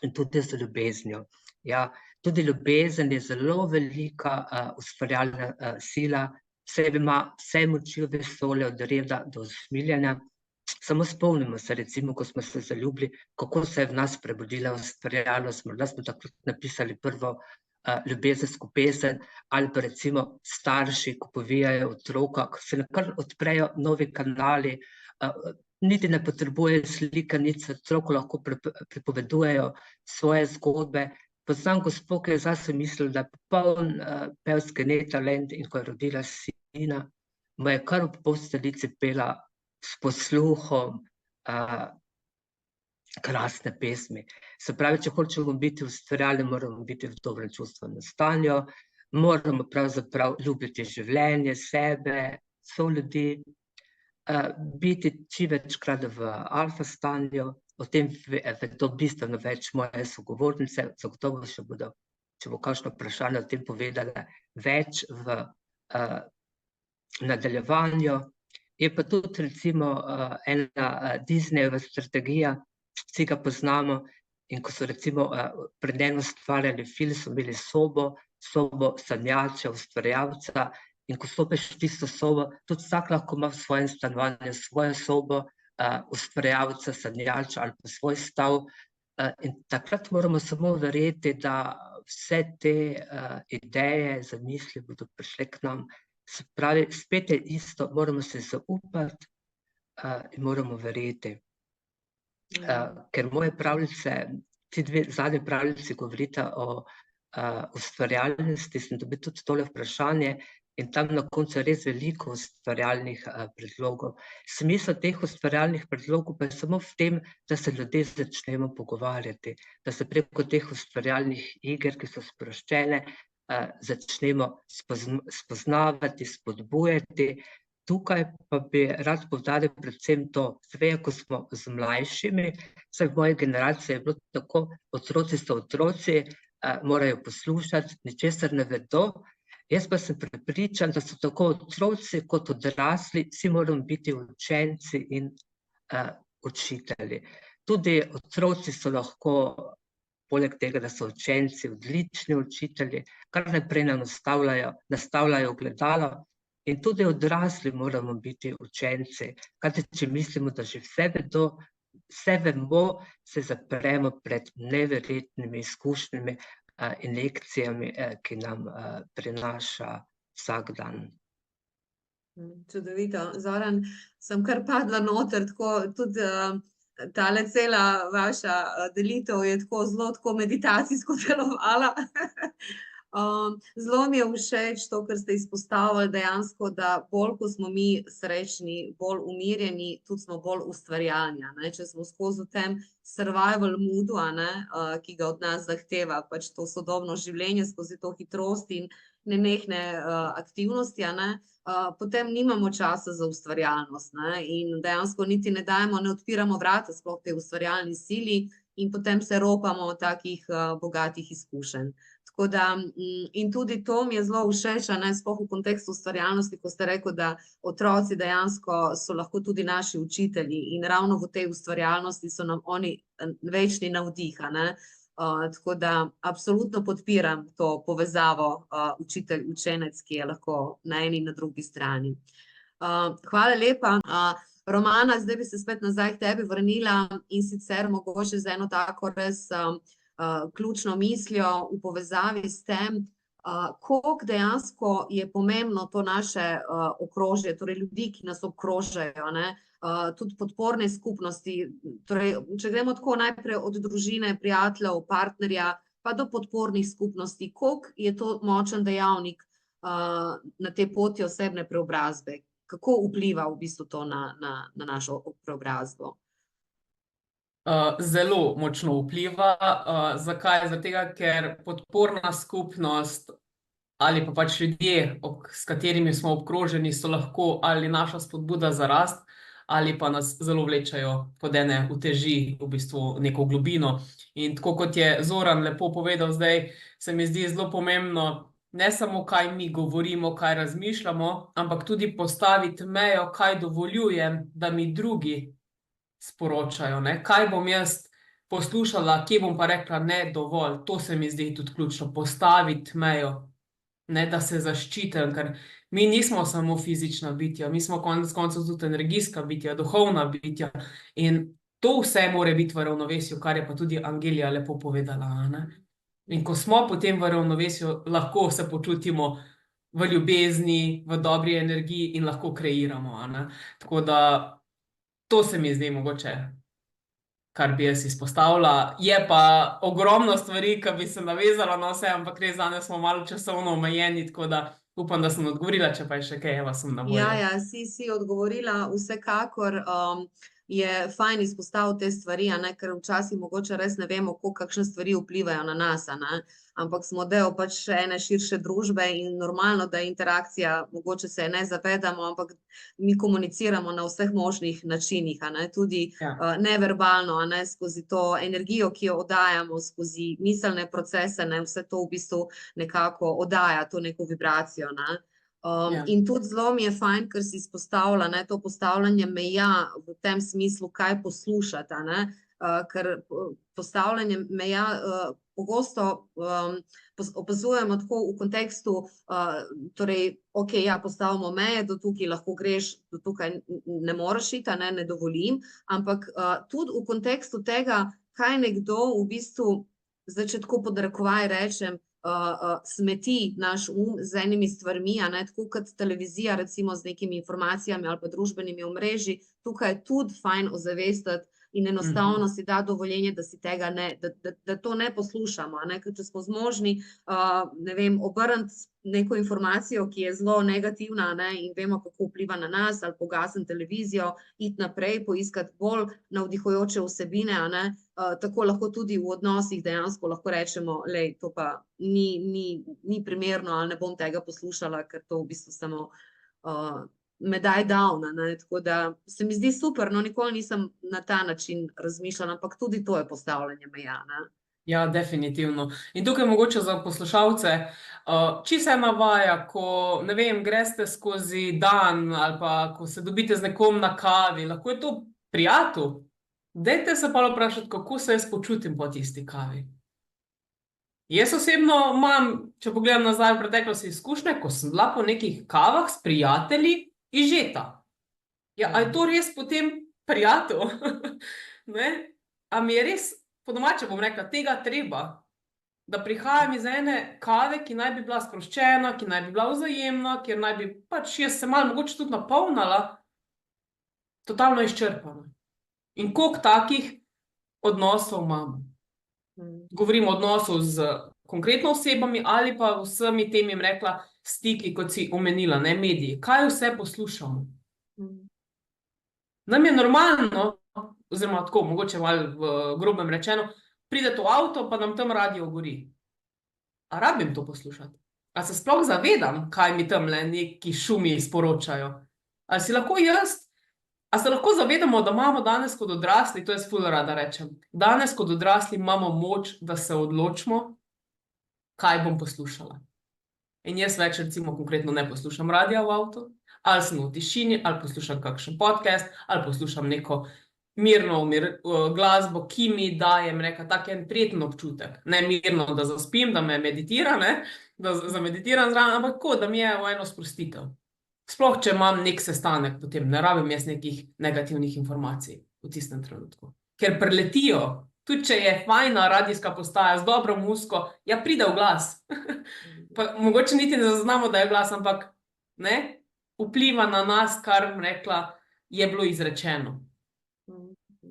in tudi z ljubeznijo. Ja, tudi ljubezen je zelo velika ustvarjalna sila, vse moči v vesolju, od reda do usmiljenja. Samo spomnimo se, recimo, ko smo se zaljubili, kako se je v nas prebudila ustvarjalnost. Morda smo takrat napisali prvo ljubezensko pesem, ali pa recimo starši, ko povijajo otroka, ko se kar odprejo novi kanali, niti ne potrebuje slikanice, otroku lahko pripovedujejo svoje zgodbe. Poznam gospo, ki je zase mislila, da je popoln pevski netalent, in ko je rodila sina, mu je kar v posteljici pela s posluhom krasne pesmi. Se pravi, če hočemo biti ustvarjalni, moramo biti v dobrem čustvenem stanju, moramo pravzaprav ljubiti življenje, sebe, soljudi, biti čim večkrat v alfa stanju. O tem vedo bistveno več moje sogovornice, zagotovo še bodo, če bo kakšno vprašanje o tem povedala, več v nadaljevanju. Je pa tudi recimo ena Disneyjeva strategija, vsi ga poznamo, in ko so recimo pred eno ustvarjali film, so imeli sobo sanjača, ustvarjalca, in ko stopiš v tisto sobo, tudi vsak lahko ima v svojem stanovanju svojo sobo, ustvarjalca, sanjača ali pa svoj stav, in takrat moramo samo verjeti, da vse te ideje, zamisli bodo prišle k nam. Se pravi, spet je isto, moramo se zaupati in moramo verjeti. Ker moje pravljice, ti dve zadnji pravljici govorita o ustvarjalnosti, sem dobil tudi tole vprašanje in tam na koncu je res veliko ustvarjalnih predlogov. Smisel teh ustvarjalnih predlogov pa je samo v tem, da se ljudje začnemo pogovarjati, da se preko teh ustvarjalnih iger, ki so sproščene, začnemo spoznavati, spodbujati. Tukaj pa bi rad poudaril predvsem to, ko smo z mlajšimi, vsaj v moji generaciji je bilo tako, otroci so otroci, morajo poslušati, ničesar ne vedo. Jaz pa sem prepričan, da so tako otroci kot odrasli, vsi moramo biti učenci in učitelji. Tudi otroci so lahko poleg tega, da so učenci odlični učitelji, kar naprej nam nastavljajo ogledalo. In tudi odrasli moramo biti učenci, kajti če mislimo, da že vse vemo, se zapremo pred neverjetnimi izkušnjami in lekcijami, ki nam prinaša vsak dan. Čudovito. Zoran, sem kar padla noter, tako tudi tale cela vaša delitev je zelo meditacijsko delovala. Zelo mi je všeč to, kar ste izpostavili dejansko, da bolj, ko smo mi srečni, bolj umirjeni, tudi smo bolj ustvarjalni, če smo skozi v tem survival moodu, ki ga od nas zahteva pač to sodobno življenje, skozi to hitrost in nenehne aktivnosti, potem nimamo časa za ustvarjalnost, in dejansko niti ne odpiramo vrata sploh tej ustvarjalni sili in potem se ropamo takih bogatih izkušenj. Tako da, in tudi to mi je zelo všeč, sploh v kontekstu ustvarjalnosti, ko ste rekli, da otroci dejansko so lahko tudi naši učitelji in ravno v tej ustvarjalnosti so nam oni večni navdih, tako da absolutno podpiram to povezavo učitelj-učenec, ki je lahko na eni in na drugi strani. Hvala lepa. Romana, zdaj bi se spet nazaj k tebi vrnila in sicer mogoče z eno tako res ključno mislijo v povezavi s tem, koliko dejansko je pomembno to naše okrožje, torej ljudi, ki nas obkrožajo, tudi podporne skupnosti, torej, če gremo tako najprej od družine, prijateljev, partnerja, pa do podpornih skupnosti, koliko je to močen dejavnik na tej poti osebne preobrazbe, kako vpliva v bistvu to na našo preobrazbo? Zelo močno vpliva. Zakaj? Zaradi tega, ker podporna skupnost ali pa pač ljudje, s katerimi smo obkroženi, so lahko ali naša spodbuda za rast, ali pa nas zelo vlečejo pod ene uteži, v bistvu neko globino. In tako kot je Zoran lepo povedal zdaj, se mi zdi zelo pomembno, ne samo kaj mi govorimo, kaj razmišljamo, ampak tudi postaviti mejo, kaj dovoljujem, da mi drugi sporočajo, kaj bom jaz poslušala, kje bom pa rekla ne, dovolj. To se mi zdi tudi ključno, postaviti mejo, da se zaščitim, ker mi nismo samo fizična bitja, mi smo konec koncev tudi energijska bitja, duhovna bitja in to vse mora biti v ravnovesju, kar je pa tudi Angelija lepo povedala. In ko smo potem v ravnovesju, lahko se počutimo v ljubezni, v dobri energiji in lahko kreiramo. Tako da to se mi zdi mogoče, kar bi jaz izpostavila. Je pa ogromno stvari, ki bi se navezala na vse, ampak res danes smo malo časovno omejeni, tako da upam, da sem odgovorila, če pa je še kaj, Eva, sem na voljo. Ja, si odgovorila, vsekakor je fajn izpostaviti te stvari, ker včasih mogoče res ne vemo, kakšne stvari vplivajo na nas, ampak smo del pač ene širše družbe in normalno, da interakcija, mogoče se ne zavedamo, ampak mi komuniciramo na vseh možnih načinih, tudi neverbalno, skozi to energijo, ki jo oddajamo, skozi miselne procese, vse to v bistvu nekako oddaja to neko vibracijo, in tudi zelo mi je fajn, ker si izpostavila to postavljanje meja v tem smislu, kaj poslušati, ker postavljanje meja pogosto opazujemo tako v kontekstu, torej, postavimo meje, do tukaj lahko greš, do tukaj ne moreš iti, ne dovolim, ampak tudi v kontekstu tega, kaj nekdo v bistvu, zdaj če tako pod narekovaj rečem, smeti naš z enimi stvarmi, tako kot televizija recimo z nekimi informacijami ali pa družbenimi omrežji, tukaj je tudi fajn ozavestiti in enostavno si da dovoljenje, da si tega da to ne poslušamo, ker če smo zmožni, ne vem, obrniti neko informacijo, ki je zelo negativna, in vemo, kako vpliva na nas, ali pogasniti televizijo, iti naprej, poiskati bolj navdihujoče vsebine, tako lahko tudi v odnosih dejansko lahko rečemo, lej, to pa ni primerno, ali ne bom tega poslušala, ker to v bistvu samo me daj down, tako da se mi zdi super, nikoli nisem na ta način razmišljala, ampak tudi to je postavljanje meja, Ja, definitivno. In tukaj mogoče za poslušalce, čisto ena vaja, ko, ne vem, greste skozi dan ali pa ko se dobite z nekom na kavi, lahko je to prijatelj. Dajte se pa vprašati, kako se jaz počutim po tisti kavi. Jaz osebno imam, če pogledam nazaj v preteklosti, izkušnje, ko sem bila po nekih kavah s prijatelji izžeta. Ja, a je to res potem prijatelj? Ne? A mi je res, po domače bom rekla, tega treba? Da prihajam iz ene kave, ki naj bi bila sproščena, ki naj bi bila vzajemna, kjer naj bi pač jaz se malo mogoče tudi napolnila, totalno izčrpana. In koliko takih odnosov imamo? Govorim o odnosu z konkretno osebami ali pa vsemi temi, jim rekla, stiki, kot si omenila, ne, mediji. Kaj vse poslušamo? Nam je normalno, oziroma tako, mogoče malo v grobem rečeno, pride v avto, pa nam tam radio gori. A rabim to poslušati? A se sploh zavedam, kaj mi tamle neki šumi sporočajo? Ali si lahko jaz, a se lahko zavedamo, da imamo danes kot odrasli, to jaz ful rada rečem, danes kot odrasli imamo moč, da se odločimo, kaj bom poslušala. In jaz več recimo konkretno ne poslušam radia v avtu, ali sem v tišini, ali poslušam kakšen podcast, ali poslušam neko mirno glasbo, ki mi daje, tak en prijeten občutek. Ne mirno, da zaspim, da me meditira, ne, da zameditiram zraven, ampak tako, da mi je v eno sprostitev. Sploh, če imam nek sestanek, potem ne rabim jaz nekih negativnih informacij v tistem trenutku. Ker preletijo, tudi če je fajna radijska postaja z dobro muziko, ja, pride v glas. Pa mogoče niti ne zaznamo, da je glas, ampak ne, vpliva na nas, kar rekla, je bilo izrečeno.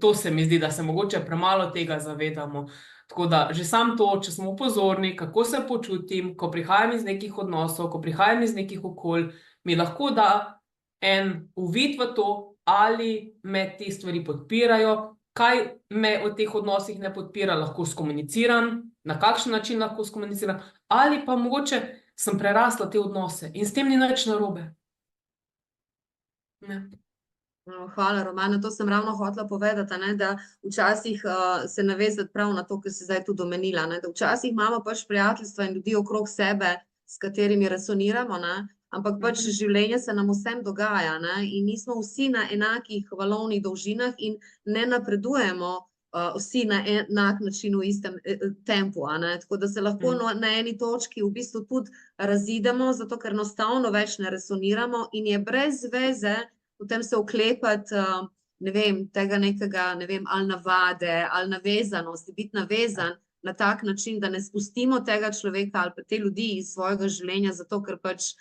To se mi zdi, da se mogoče premalo tega zavedamo. Tako da že sam to, če smo pozorni, kako se počutim, ko prihajam iz nekih odnosov, ko prihajam iz nekih okolj, mi lahko da en uvid v to, ali me te stvari podpirajo, kaj me v teh odnosih ne podpira, lahko skomuniciram, na kakšen način lahko skomuniciram, ali pa mogoče sem prerasla te odnose in s tem ni nič narobe. Ne. Hvala, Romana, to sem ravno hotela povedati, ne, da včasih se navezati prav na to, kar si zdaj tudi omenila, ne, da včasih imamo pač prijateljstva in ljudi okrog sebe, s katerimi resoniramo, ne, ampak pač življenje se nam vsem dogaja, ne, in nismo vsi na enakih valovnih dolžinah in ne napredujemo vsi na enak način v istem tempu, a ne, tako da se lahko na eni točki v bistvu tudi razidemo, zato ker enostavno več ne resoniramo in je brez veze potem se oklepati, ne vem, tega nekega, ne vem, ali navade, ali navezanosti, biti navezan na tak način, da ne spustimo tega človeka ali pa te ljudi iz svojega življenja, zato ker pač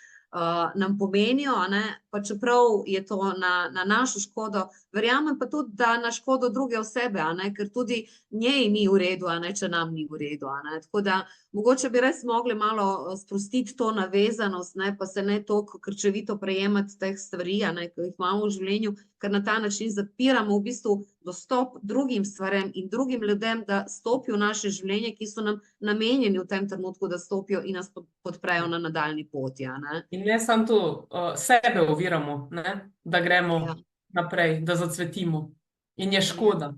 nam pomenijo, a ne, pa čeprav je to na našo škodo, verjamem pa tudi, da na škodo druge osebe, a ne, ker tudi njej ni v redu, a ne, če nam ni v redu, a ne, tako da mogoče bi res mogli malo sprostiti to navezanost, ne, pa se ne toliko krčevito prejemati teh stvari, a ne, ki jih imamo v življenju, ker na ta način zapiramo v bistvu dostop drugim stvarem in drugim ljudem, da stopijo v naše življenje, ki so nam namenjeni v tem trenutku, da stopijo in nas podprejo na nadaljnji poti, a ne. In ne samo to, sebe oviramo, ne, da gremo naprej, da zacvetimo. In je škoda.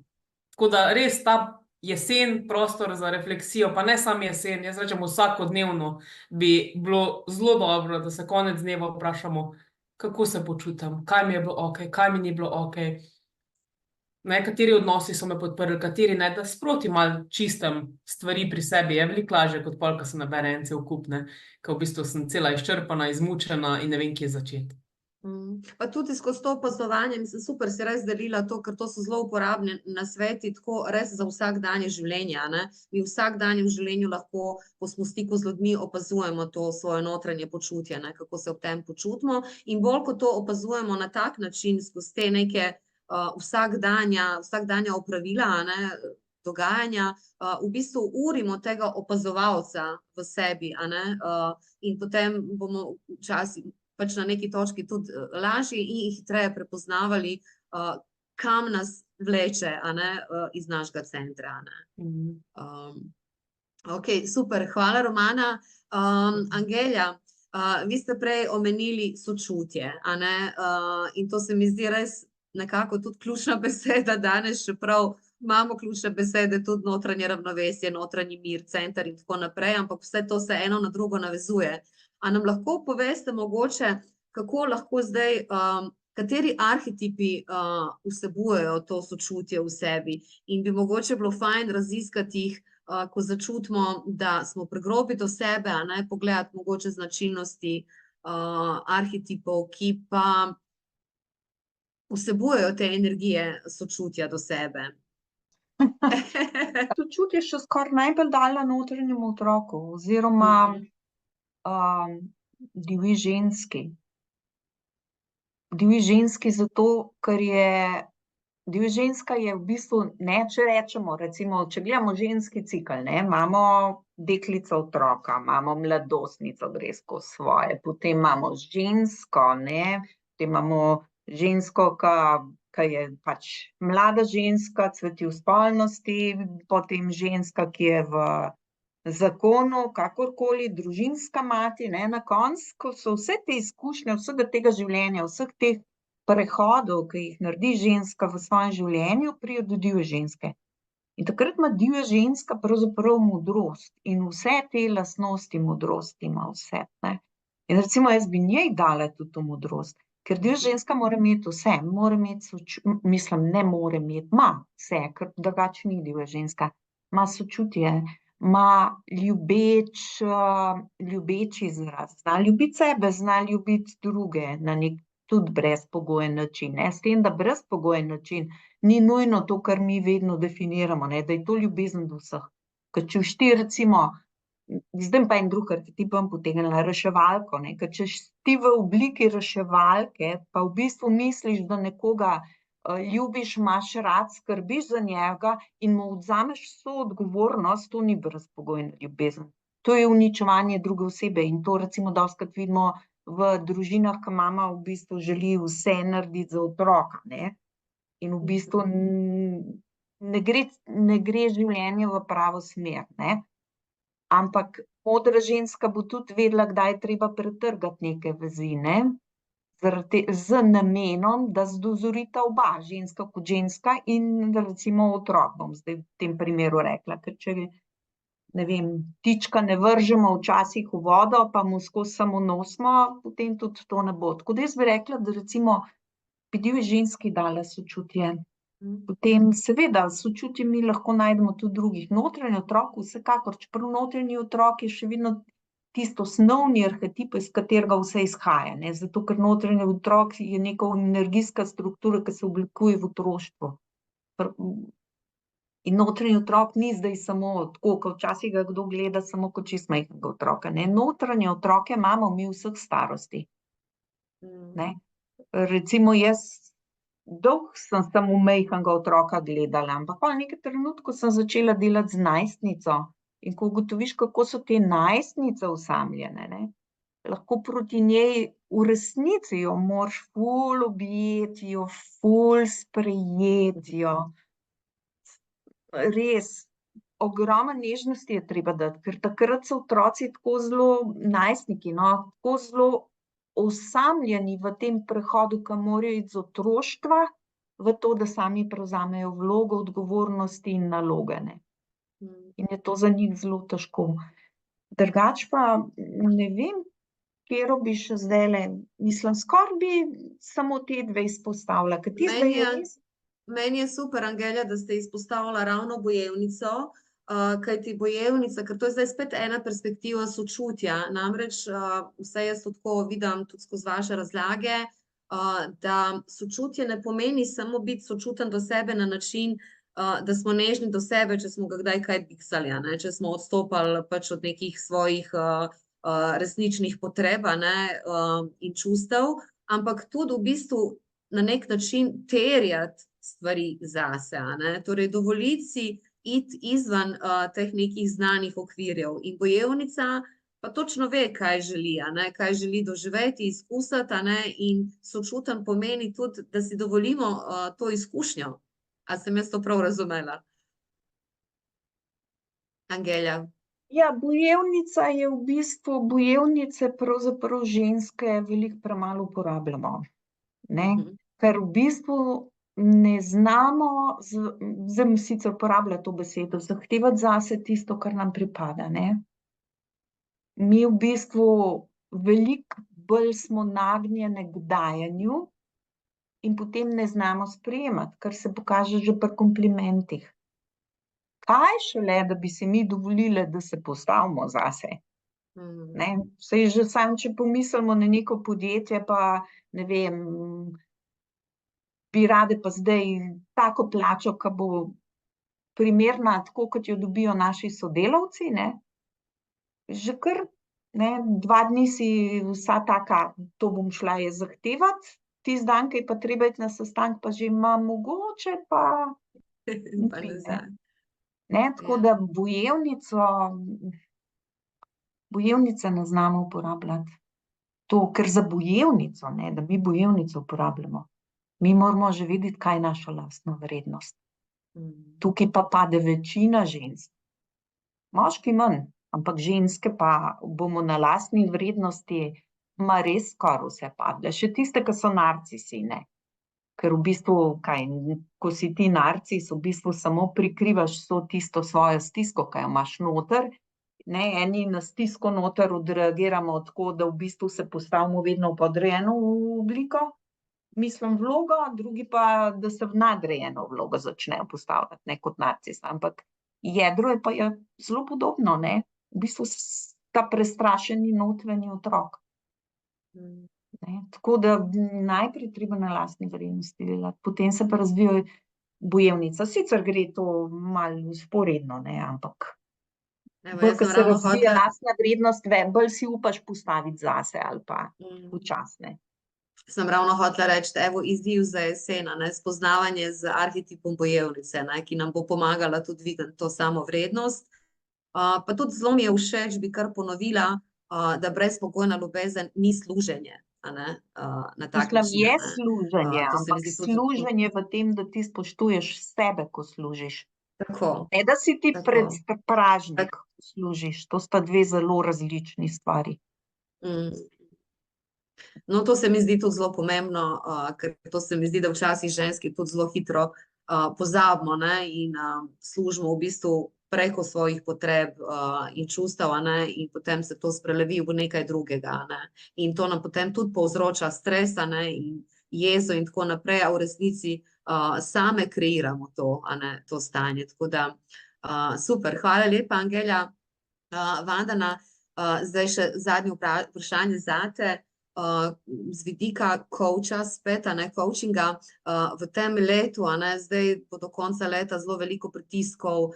Tako da res ta jesen, prostor za refleksijo, pa ne samo jesen, jaz rečem vsakodnevno, bi bilo zelo dobro, da se konec dneva vprašamo, kako se počutim, kaj mi je bilo okej, kaj mi ni bilo okej, ne, kateri odnosi so me podprli, kateri ne, da sproti malo čistim stvari pri sebi, je veliko lažje, kot pol, ko se nabere en cel kup, ne, ko v bistvu sem cela izčrpana, izmučena in ne vem, kje začeti. Pa tudi skozi to opazovanje, mislim, super si res delila to, ker to so zelo uporabni nasveti, tako res za vsakdanje življenje, a ne. Mi v vsakdanjem življenju lahko, ko smo v stiku z ljudmi, opazujemo to svoje notranje počutje, ne, kako se ob tem počutimo, in bolj, ko to opazujemo na tak način, skozi te neke vsakdanja opravila, a ne, dogajanja, v bistvu urimo tega opazovalca v sebi, a ne, in potem bomo včasih pač na neki točki tudi lažje in hitreje prepoznavali, kam nas vleče, a ne, iz našega centra, a ne. Okej, super, hvala, Romana. Angelja, vi ste prej omenili sočutje, a ne, in to se mi zdi res nekako tudi ključna beseda danes, čeprav imamo ključne besede, tudi notranje ravnovesje, notranji mir, center in tako naprej, ampak vse to se eno na drugo navezuje. A nam lahko poveste mogoče, kako lahko zdaj, kateri arhetipi vsebujejo to sočutje v sebi in bi mogoče bilo fajn raziskati jih ko začutimo, da smo pregrobi do sebe, a ne, pogledati mogoče značilnosti arhetipov, ki pa vsebujejo te energije sočutja do sebe. Sočutje še skoraj najbolj dala notranjemu otroku oziroma divji ženski. Divji ženski zato, ker divja ženska je v bistvu, ne, če rečemo, recimo, če gledamo ženski cikel, ne, imamo deklico otroka, imamo mladostnico, gre skozi svoje, potem imamo žensko, ne, potem imamo žensko, ki je pač mlada ženska, cveti v spolnosti, potem ženska, ki je v zakonu, kakorkoli, družinska mati, ne, na koncu, ko so vse te izkušnje, vsega tega življenja, vseh teh prehodov, ki jih naredi ženska v svojem življenju, pride do divje ženske. In takrat ima divja ženska pravzaprav modrost in vse te lastnosti modrosti ima vse, ne. In recimo jaz bi njej dala tudi to modrost, ker divja ženska mora imeti vse, mora imeti mislim, ne more imeti, ima vse, ker drugače ni divja ženska. Ima sočutje, ima ljubeč izraz, zna ljubiti sebe, zna ljubiti druge na nek tudi brezpogojen način, ne, s tem, da brezpogojen način ni nujno to, kar mi vedno definiramo, ne, da je to ljubezen do vseh. Ker če boš ti recimo, zdaj pa en drug arhetip bom potegnila, reševalko, ne, ker če ti v obliki reševalke pa v bistvu misliš, da nekoga ljubiš, imaš rad, skrbiš za njega in mu odvzameš vso odgovornost, to ni brezpogojna ljubezen. To je uničevanje druge osebe in to recimo dostikrat vidimo v družinah, ko mama v bistvu želi vse narediti za otroka, ne. In v bistvu ne gre življenje v pravo smer, ne. Ampak modra ženska bo tudi vedela, kdaj je treba pretrgati neke vezi, ne. Z namenom, da zdozorita oba, ženska kot ženska in recimo otrok, bom zdaj v tem primeru rekla, ker če ne vem, ptička ne vržemo včasih v vodo, pa mu skozi samo nosimo, potem tudi to ne bo. Tako da jaz bi rekla, da recimo bi divji ženski dala sočutje. Potem seveda sočutje mi lahko najdemo tudi drugih. Notranji otrok vsekakor, čeprav notranji otrok je še vedno tisto osnovni arhetip, iz katerega vse izhaja, ne, zato ker notranji otrok je neka energijska struktura, ki se oblikuje v otroštvu. In notranji otrok ni zdaj samo tako, kot včasih ga kdo gleda samo kot čisto majhnega otroka, ne, notranje otroke imamo mi vseh starosti, ne. Recimo jaz dolgo sem samo majhnega otroka gledala, ampak pol v nekem trenutku sem začela delati z najstnico in ko ugotoviš, kako so te najstnice osamljene, ne, lahko proti njej v resnici jo moraš ful objeti, jo ful sprejeti, jo res ogromno nežnosti je treba dati, ker takrat so otroci tako zelo, najstniki, no, tako zelo osamljeni v tem prehodu, ko morajo iti iz otroštva v to, da sami prevzamejo vlogo, odgovornosti in naloge, ne. In je to za njih zelo težko. Drugače pa ne vem, katero bi še zdajle, mislim, skoraj bi samo te dve izpostavila, ker ti zdaj je res. Meni je super, Angelja, da ste izpostavila ravno bojevnico, kajti bojevnica, ker to je zdaj spet ena perspektiva sočutja, namreč vsaj jaz to tako vidim tudi skozi vaše razlage, da sočutje ne pomeni samo biti sočuten do sebe na način, da smo nežni do sebe, če smo ga kdaj kaj biksali, a ne, če smo odstopali pač od nekih svojih resničnih potreb, a ne, in čustev, ampak tudi v bistvu na nek način terjati stvari zase, a ne, torej dovoliti si iti izven teh nekih znanih okvirjev. In bojevnica pa točno ve, kaj želi, a ne, kaj želi doživeti, izkusiti, a ne, in sočuten pomeni tudi, da si dovolimo to izkušnjo. A sem jaz to prav razumela? Angelja? Ja, bojevnica je v bistvu, bojevnice pravzaprav ženske veliko premalo uporabljamo, ne, ker v bistvu ne znamo, zdaj sicer uporabljati to besedo, zahtevati zase tisto, kar nam pripada, ne. Mi v bistvu veliko bolj smo nagnjene k dajanju in potem ne znamo sprejemati, kar se pokaže že pri komplimentih. Kaj šele, da bi si mi dovolili, da se postavimo zase. Ne? Saj že sam, če pomislimo na neko podjetje, pa ne vem, bi rade pa zdaj tako plačo, ki bo primerna, tako kot jo dobijo naši sodelavci, ne? Že kar, ne, 2 dni si vsa taka, to bom šla je zahtevati, tisti dan, ki je pa treba iti na sestanek, pa že ima mogoče, pa Pa ne. ne vzame. Ne, tako da bojevnice ne znamo uporabljati. To, ker za bojevnico, ne, da mi bojevnico uporabljamo, mi moramo že vedeti, kaj je naša lastna vrednost. Tukaj pa pade večina žensk. Moški manj, ampak ženske pa bomo na lastni vrednosti res skoraj vse padle. Še tiste, ki so narcisi, ne. Ker v bistvu, ko si ti narcis, v bistvu samo prikrivaš vso tisto svojo stisko, ki jo imaš noter. Ne, eni na stisko noter odreagiramo tako, da v bistvu se postavimo vedno v podrejeno obliko, mislim vlogo, drugi pa, da se v nadrejeno vlogo začnejo postavljati, ne kot narcis. Ampak jedro je pa zelo podobno, ne. V bistvu ta prestrašeni notranji otrok. Ne, tako da najprej treba na lastni vrednosti delati, potem se pa razvija bojevnica. Sicer gre to malo vzporedno, ne, ampak Evo, bolj, jaz ko sem se ravno razvija hotela, lastna vrednost, bolj si upaš postaviti zase ali pa počasne. sem ravno hotela reči, evo, izziv za jesen, a ne, spoznavanje z arhetipom bojevnice, ne, ki nam bo pomagala tudi videti to samovrednost. Pa tudi zelo mi je všeč, bi kar ponovila, da brezpogojna ljubezen ni služenje, a ne, na tak Mislim, način, je a ne. služenje, To se mi ampak zdi tudi služenje v tem, da ti spoštuješ sebe, ko služiš. tako. Ne, da si ti Tako. pražnik, ko služiš. To sta 2 zelo različni stvari. No, to se mi zdi tudi zelo pomembno, ker to se mi zdi, da včasih ženski tudi zelo hitro pozabimo, ne, in služimo v bistvu preko svojih potreb in čustev, a ne, in potem se to sprelevi v nekaj drugega, a ne. In to nam potem tudi povzroča stres, a ne, in jezo in tako naprej, a v resnici same kreiramo to, a ne, to stanje. Tako da super, hvala lepa, Angelja. Vandana, zdaj še zadnje vprašanje zate. Z vidika coacha spet, a ne, coachinga, v tem letu, a ne, zdaj bo do konca leta zelo veliko pritiskov,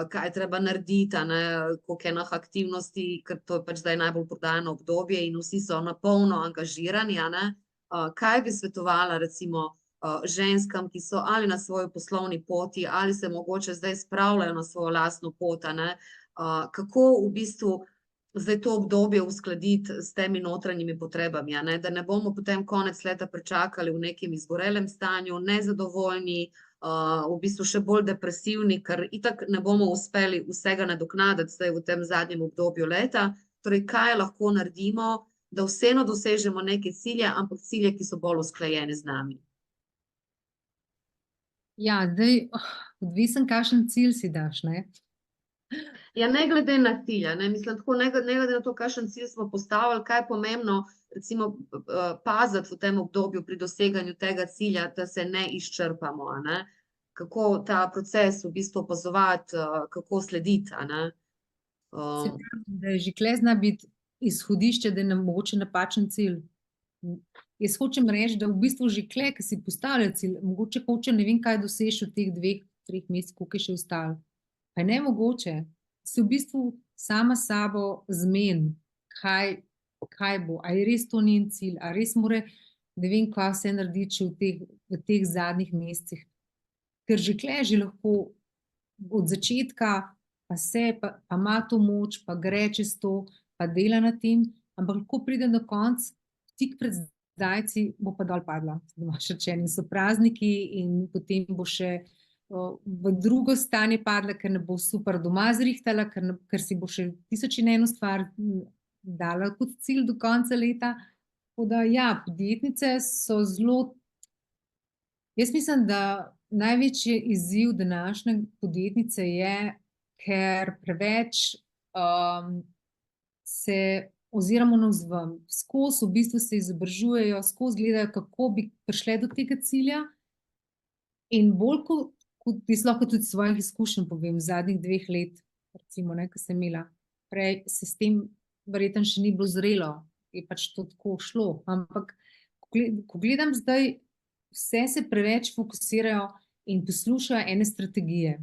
kaj je treba narediti, a ne, koliko je aktivnosti, ker to je pač zdaj najbolj prodajano obdobje in vsi so na polno angažirani, a ne. Kaj bi svetovala recimo ženskam, ki so ali na svoji poslovni poti, ali se mogoče zdaj spravljajo na svojo lastno pot, a ne, kako v bistvu zdaj to obdobje uskladiti s temi notranjimi potrebami, a ne, da ne bomo potem konec leta pričakali v nekem izgorelem stanju, nezadovoljni, v bistvu še bolj depresivni, ker itak ne bomo uspeli vsega nadoknaditi zdaj v tem zadnjem obdobju leta. Torej, kaj lahko naredimo, da vseeno dosežemo neke cilje, ampak cilje, ki so bolj usklajeni z nami. Ja, zdaj, odvisen, kakšen cilj si daš, ne? Ja, ne glede na cilj, ne, mislim, tako ne glede na to, kakšen cilj smo postavili, kaj je pomembno, recimo, paziti v tem obdobju pri doseganju tega cilja, da se ne izčrpamo, a ne. Kako ta proces v bistvu opazovati, kako slediti, a ne. Se pravi, da že tule zna biti izhodišče, da je mogoče napačen cilj. Jaz hočem reči, da v bistvu že tule, ki si postavlja cilj, mogoče hoče ne vem kaj doseči v teh 2-3 mesecih, koliko je še ostalo. Pa je nemogoče. Se v bistvu sama s sabo zmeni, kaj bo, a je res to njen cilj, a res mora ne vem kaj vse narediti še v teh zadnjih mesecih. Ker že tule že lahko od začetka pa ima to moč, pa gre čez to, pa dela na tem, ampak lahko pride na konec, tik pred zdajci bo pa dol padla, domač rečeno, in so prazniki in potem bo še v drugo stanje padla, ker ne bo super doma zrihtala, ker si bo še 1001 stvar dala kot cilj do konca leta. Tako da ja, podjetnice so zelo, jaz mislim, da največji izziv današnje podjetnice je, ker preveč se oziramo navzven, skozi v bistvu se izobražujejo, skozi gledajo, kako bi prišle do tega cilja, in bolj jaz lahko tudi svojih izkušenj povem, zadnjih 2 let, recimo, ne, ko sem imela, prej se s tem verjetno še ni bilo zrelo, je pač to tako šlo, ampak ko gledam zdaj, vse se preveč fokusirajo in poslušajo ene strategije.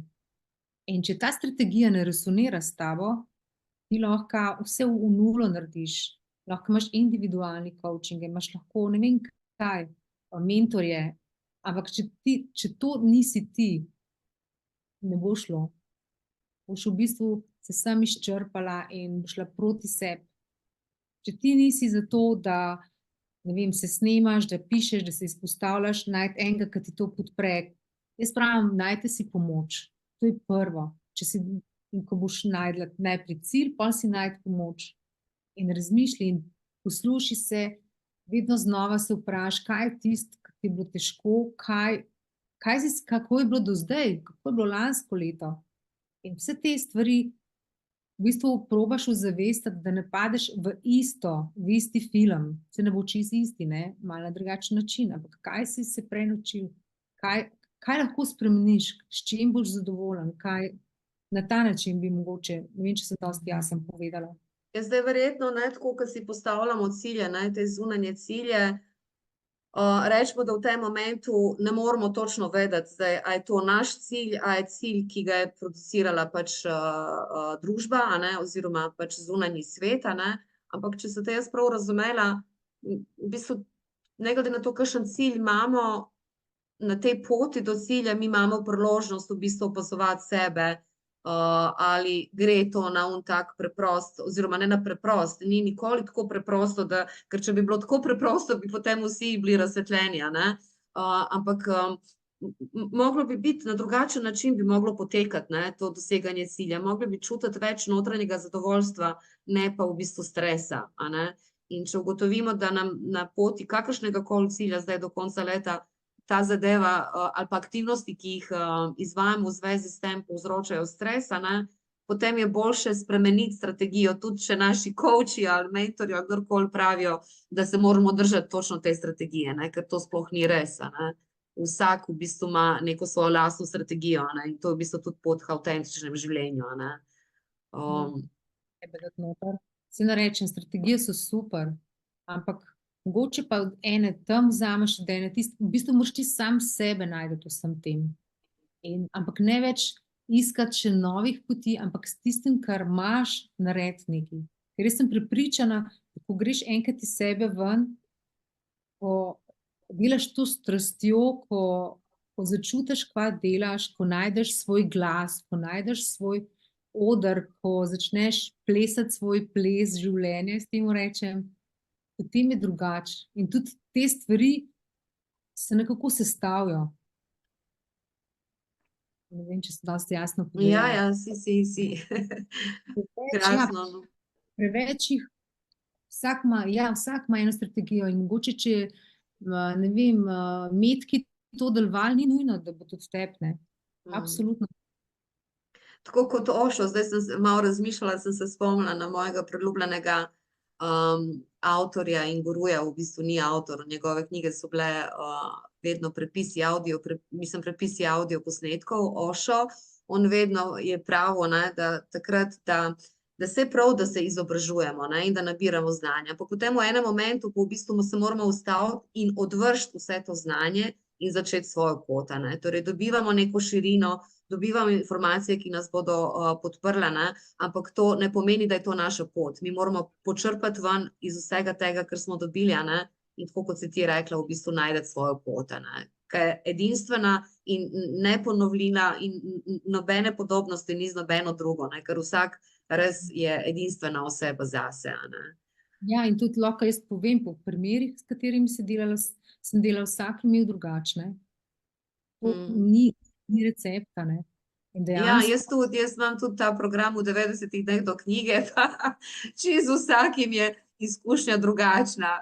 In če ta strategija ne resonira s tabo, ti lahko vse v nulo narediš, lahko imaš individualni coaching, imaš lahko ne vem kaj, mentorje, ampak če to nisi ti, ne bo šlo. Boš v bistvu se sam izčrpala in boš šla proti sebi. Če ti nisi za to, da ne vem, se snemaš, da pišeš, da se izpostavljaš, najti enega, ki ti to podpre. Jaz pravim, najte si pomoč. To je prvo. In ko boš najdla najprej cilj, potem si najti pomoč. In razmišljaj in poslušaj se, vedno znova se vprašaj, kaj je tisto, kar ti je bilo težko, kako je bilo do zdaj, kako je bilo lansko leto. In vse te stvari v bistvu probaš ozavestiti, da ne padeš v isti film. Se ne bo čisto isti, ne? Malo na drugačen način, ampak kaj si se prej naučil, kaj lahko spremeniš, s čim boš zadovoljen, na ta način bi mogoče, ne vem, če sem dosti jasno povedala. Ja, zdaj verjetno, tako, ko si postavljamo cilje, te zunanje cilje, rečemo, da v tem momentu ne moramo točno vedeti, zdaj, a je to naš cilj, a je cilj, ki ga je producirala pač družba, oziroma pač zunanji svet, ampak če se te jaz prav razumela, v bistvu, ne glede na to, kakšen cilj imamo, na tej poti do cilja, mi imamo priložnost v bistvu opazovati sebe, ali gre to na tak preprost, oziroma ne na preprost, ni nikoli tako preprosto, ker če bi bilo tako preprosto, bi potem vsi bili razsvetljeni, ampak moglo bi biti na drugačen način, bi moglo potekati, to doseganje cilja, mogli bi čutiti več notranjega zadovoljstva, ne pa v bistvu stresa, in če ugotovimo, da nam na poti kakršnega koli cilja zdaj do konca leta ta zadeva ali pa aktivnosti, ki jih izvajamo v zvezi s tem, povzročajo stres, potem je boljše spremeniti strategijo, tudi če naši coachi ali mentorji ali kdorkoli pravijo, da se moramo držati točno te strategije, ker to sploh ni res, Vsak v bistvu ima neko svojo lastno strategijo, in to je v bistvu tudi pot k avtentičnem življenju, Se ne rečem, strategije so super, ampak mogoče pa od ene tam vzameš, da ene tisti, v bistvu moraš ti sam sebe najti v vsem tem. Ampak ne več iskati še novih poti, ampak s tistim, kar imaš, narediti nekaj. Ker jaz sem prepričana, da ko greš enkrat iz sebe ven, ko delaš to s strastjo, ko začutiš, kva delaš, ko najdeš svoj glas, ko najdeš svoj oder, ko začneš plesati svoj ples življenja, s tem rečem, potem je drugače. In tudi te stvari se nekako sestavijo. Ne vem, če sem dosti jasno povedala. Ja, si. Krasno. Preveč jih, vsak ima eno strategijo in mogoče, če, ne vem, metki to delovali, ni nujno, da bo tudi tepne. Absolutno. Tako kot Osho, zdaj sem malo razmišljala, sem se spomnila na mojega priljubljenega avtorja in guruja, v bistvu ni avtor, njegove knjige so bile vedno prepisi audio posnetkov, Osho, on vedno je pravil, da takrat, da se prav, da se izobražujemo, in da nabiramo znanja, pa potem v enem momentu pa v bistvu se moramo ustaviti in odvršiti vse to znanje in začeti svojo pot, torej dobivamo neko širino, dobivamo informacije, ki nas bodo podprle, ampak to ne pomeni, da je to naša pot. Mi moramo počrpati ven iz vsega tega, kar smo dobili, in tako kot si ti rekla, v bistvu najti svojo pot, ki je edinstvena in neponovljiva in nobene podobnosti ni z nobeno drugo, ker vsak res je edinstvena oseba zase. Ja, in tudi lahko jaz povem po primerih, s katerimi sem delala, vsak imel drugačne. Ni recepta, ne. Ja, jaz imam tudi ta program v 90 dneh do knjige, pa čisto vsakim je izkušnja drugačna,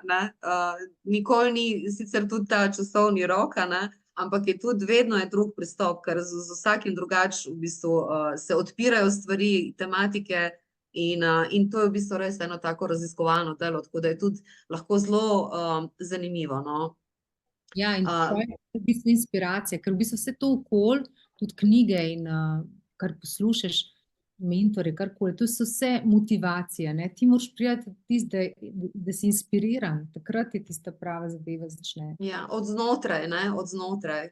nikoli ni sicer tudi ta časovni rok, ampak je tudi vedno je drug pristop, ker z vsakim drugače v bistvu se odpirajo stvari, tematike in to je v bistvu res eno tako raziskovalno delo, tako da je tudi lahko zelo zanimivo, Ja, in to je v bistvu inspiracija, ker v bistvu vse to okoli tudi knjige in kar poslušaš, mentorje, karkoli, to so vse motivacije, ne? Ti moraš priti tisti, da si inspiriran, takrat je tista prava zadeva začne. Ja, od znotraj, ne, od znotraj.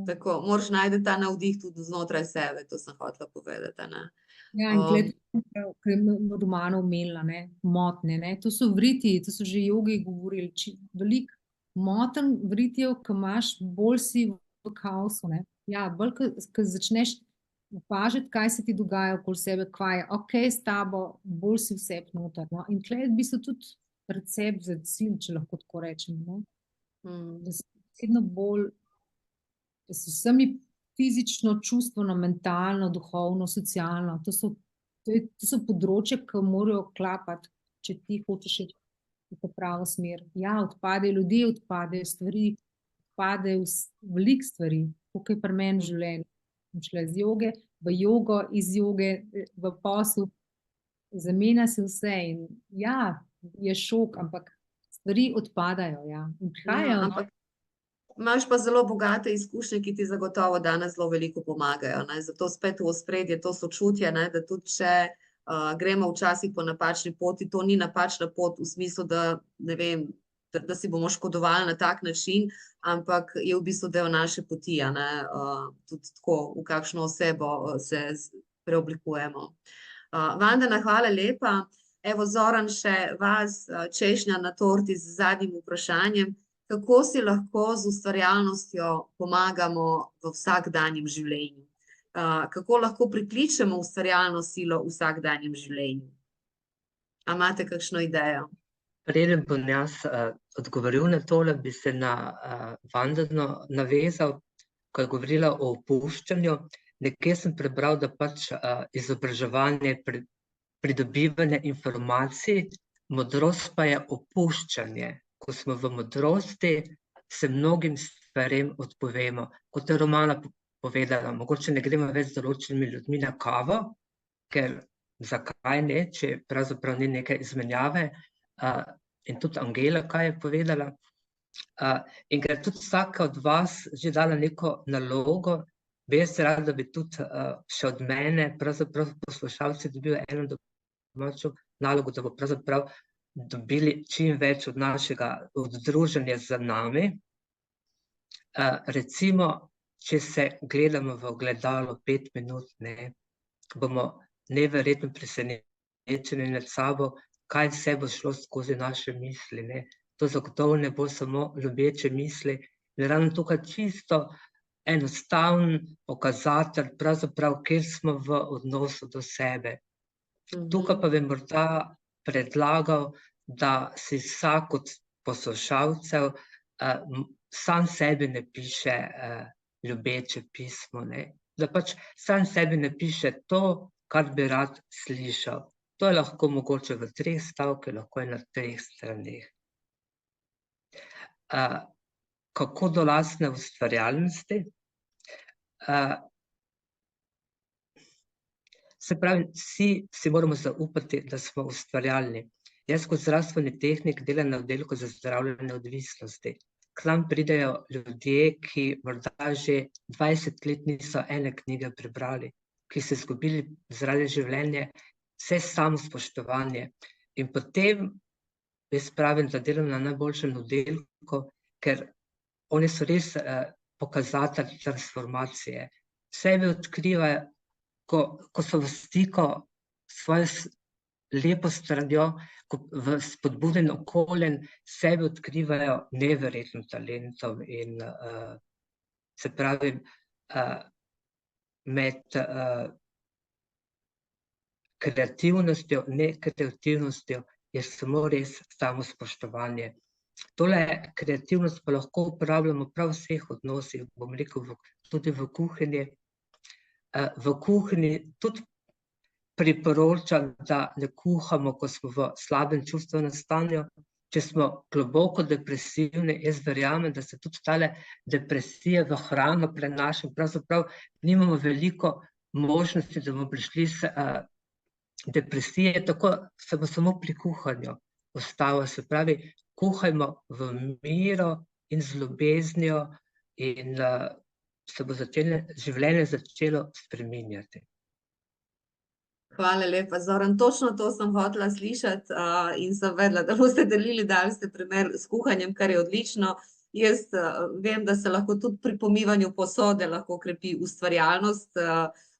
Tako, moraš najti ta navdih tudi znotraj sebe, to sem hotela povedati, ne. Ja, in glede, kar je v romanu omenila, ne, motnje, ne, to so vriti, to so že jogi govorili, veliko motenj vritijev, ki imaš, bolj si v kaosu, ne. Ja, bolj, ko začneš opažati, kaj se ti dogaja okoli sebe, kaj je okej s tabo, bolj si vseb noter, no. In tukaj je v bistvu tudi recept za cilj, če lahko tako rečem, no. Da si vedno bolj, da si vsemi fizično, čustveno, mentalno, duhovno, socialno, to so področja, ki morajo klapati, če ti hočeš iti v pravo smer. Ja, odpadejo ljudje, odpadejo stvari, odpadejo veliko stvari, koliko je pri meni v življenju. Sem šla iz joge v jogo, iz joge v poslu, zamenja se vse in ja, je šok, ampak stvari odpadajo, ja. In prihajajo, Ja, ampak imaš pa zelo bogate izkušnje, ki ti zagotovo danes zelo veliko pomagajo, ne, zato spet v ospredje to sočutje, ne, da tudi če gremo včasih po napačni poti, to ni napačna pot v smislu, da, ne vem, da si bomo škodovali na tak način, ampak je v bistvu del naše poti, a ne, tudi tako, v kakšno osebo se preoblikujemo. Vandana, hvala lepa. Evo, Zoran, še vas, češnja na torti z zadnjim vprašanjem. Kako si lahko z ustvarjalnostjo pomagamo v vsakdanjem življenju? Kako lahko prikličemo ustvarjalno silo v vsakdanjem življenju? A imate kakšno idejo? Preden bom jaz odgovoril na tole, bi se na Vandano navezal, ko je govorila o opuščanju. Nekje sem prebral, da pač izobraževanje, pridobivanje informacij, modrost pa je opuščanje. Ko smo v modrosti, se mnogim stvarem odpovemo. Kot je Romana povedala, mogoče ne gremo več z določenimi ljudmi na kavo, ker zakaj ne, če pravzaprav ni neke izmenjave. In tudi Angela, kaj je povedala. In ker tudi vsaka od vas že dala neko nalogo, bi jaz rad, da bi tudi še od mene pravzaprav poslušalci dobili eno domačo nalogo, da bo pravzaprav dobili čim več od našega druženja z nami. Recimo, če se gledamo v ogledalo 5 minut, ne, bomo neverjetno presenečeni nad sabo, kaj vse bo šlo skozi naše misli, ne. To zagotovo ne bo samo ljubeče misli, in ravno tukaj čisto enostaven pokazatelj, pravzaprav, kjer smo v odnosu do sebe. Tukaj pa bi morda predlagal, da si vsak od poslušalcev sam sebi ne piše ljubeče pismo, ne. Da pač sam sebi ne piše to, kar bi rad slišal. To je lahko mogoče v 3 stavkih, lahko je na 3 straneh. Kako do lastne ustvarjalnosti? Se pravi, vsi si moramo zaupati, da smo ustvarjalni. Jaz kot zdravstveni tehnik delam na oddelku za zdravljenje odvisnosti. K nam pridejo ljudje, ki morda že 20 let niso ene knjige prebrali, ki so izgubili zaradi življenja vse samospoštovanje. In potem jaz pravim, da delam na najboljšem oddelku, ker oni so res pokazatelj transformacije. Sebe odkrivajo, ko so v stiku s svojo lepo stranjo, v spodbuden okoljem, sebe odkrivajo neverjetnim talentom in se pravi, med kreativnostjo, nekreativnostjo je samo res samospoštovanje. Tole kreativnost pa lahko uporabljamo prav v vseh odnosih, bom rekel, tudi v kuhinji. V kuhinji tudi priporočam, da ne kuhamo, ko smo v slabem čustvenem stanju. Če smo globoko depresivni, jaz verjamem, da se tudi tale depresija v hrano prenaša, pravzaprav nimamo veliko možnosti, da bomo prišli s depresije, tako se bo samo pri kuhanju ostalo. Se pravi, kuhajmo v miru in z ljubeznijo in se bo življenje začelo spreminjati. Hvala lepa, Zoran. Točno to sem hotela slišati in sem vedela, da boste delili, dali ste primer s kuhanjem, kar je odlično. Jaz vem, da se lahko tudi pri pomivanju posode lahko krepi ustvarjalnost.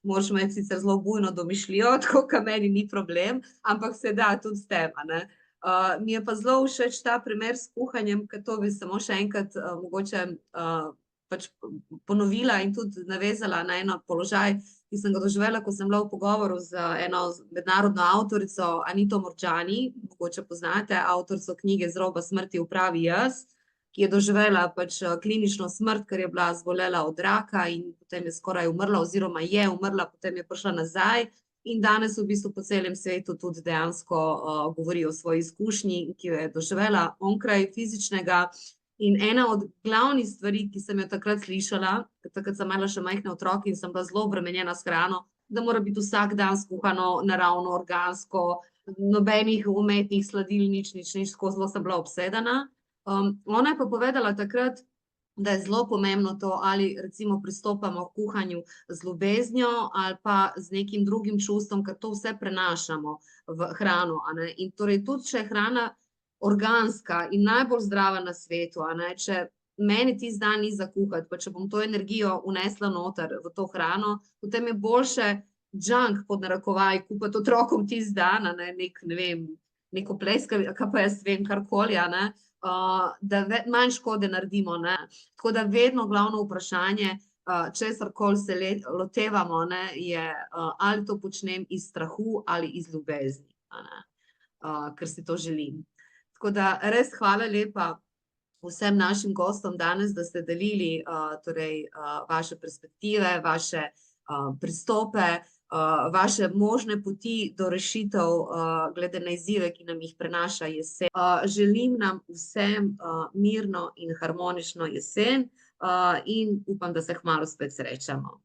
Moraš imeti sicer zelo bujno domišljijo, tako ka meni ni problem, ampak se da tudi s tem, a ne. Mi je pa zelo všeč ta primer s kuhanjem, ker to bi samo še enkrat mogoče pač ponovila in tudi navezala na eno položaj, ki sem ga doživela, ko sem bila v pogovoru z eno mednarodno avtorico Anito Murjani, mogoče poznate, avtorico knjige Z roba smrti v pravi jaz, ki je doživela pač klinično smrt, ker je bila zbolela od raka in potem je skoraj umrla oziroma je umrla, potem je prišla nazaj in danes v bistvu po celem svetu tudi dejansko govori o svoji izkušnji, ki jo je doživela onkraj fizičnega. In ena od glavnih stvari, ki sem jo takrat slišala, takrat sem imela še majhne otroke in sem bila zelo obremenjena s hrano, da mora biti vsak dan skuhano naravno, organsko, nobenih umetnih sladil, nič, skozi zelo sem bila obsedena. Ona je pa povedala takrat, da je zelo pomembno to, ali recimo pristopamo k kuhanju z ljubeznijo ali pa z nekim drugim čustvom, ker to vse prenašamo v hrano, a ne. In torej tudi, če je hrana organska in najbolj zdrava na svetu, a ne, če meni tisti dan ni za kuhati, pa če bom to energijo vnesla noter v to hrano, potem je boljše junk pod narekovaj kupiti otrokom tisti dan, a ne, ne vem, neko pleskav, kaj pa jaz vem, karkoli, a ne, da manj škode naredimo, ne. Tako da vedno glavno vprašanje, česarkoli se lotevamo, ne, je, ali to počnem iz strahu ali iz ljubezni, a ne, ker si to želim. Tako da res hvala lepa vsem našim gostom danes, da ste delili torej, vaše perspektive, vaše pristope, vaše možne poti do rešitev glede na izzive, ki nam jih prenaša jesen. Želim nam vsem mirno in harmonično jesen in upam, da se kmalu spet srečamo.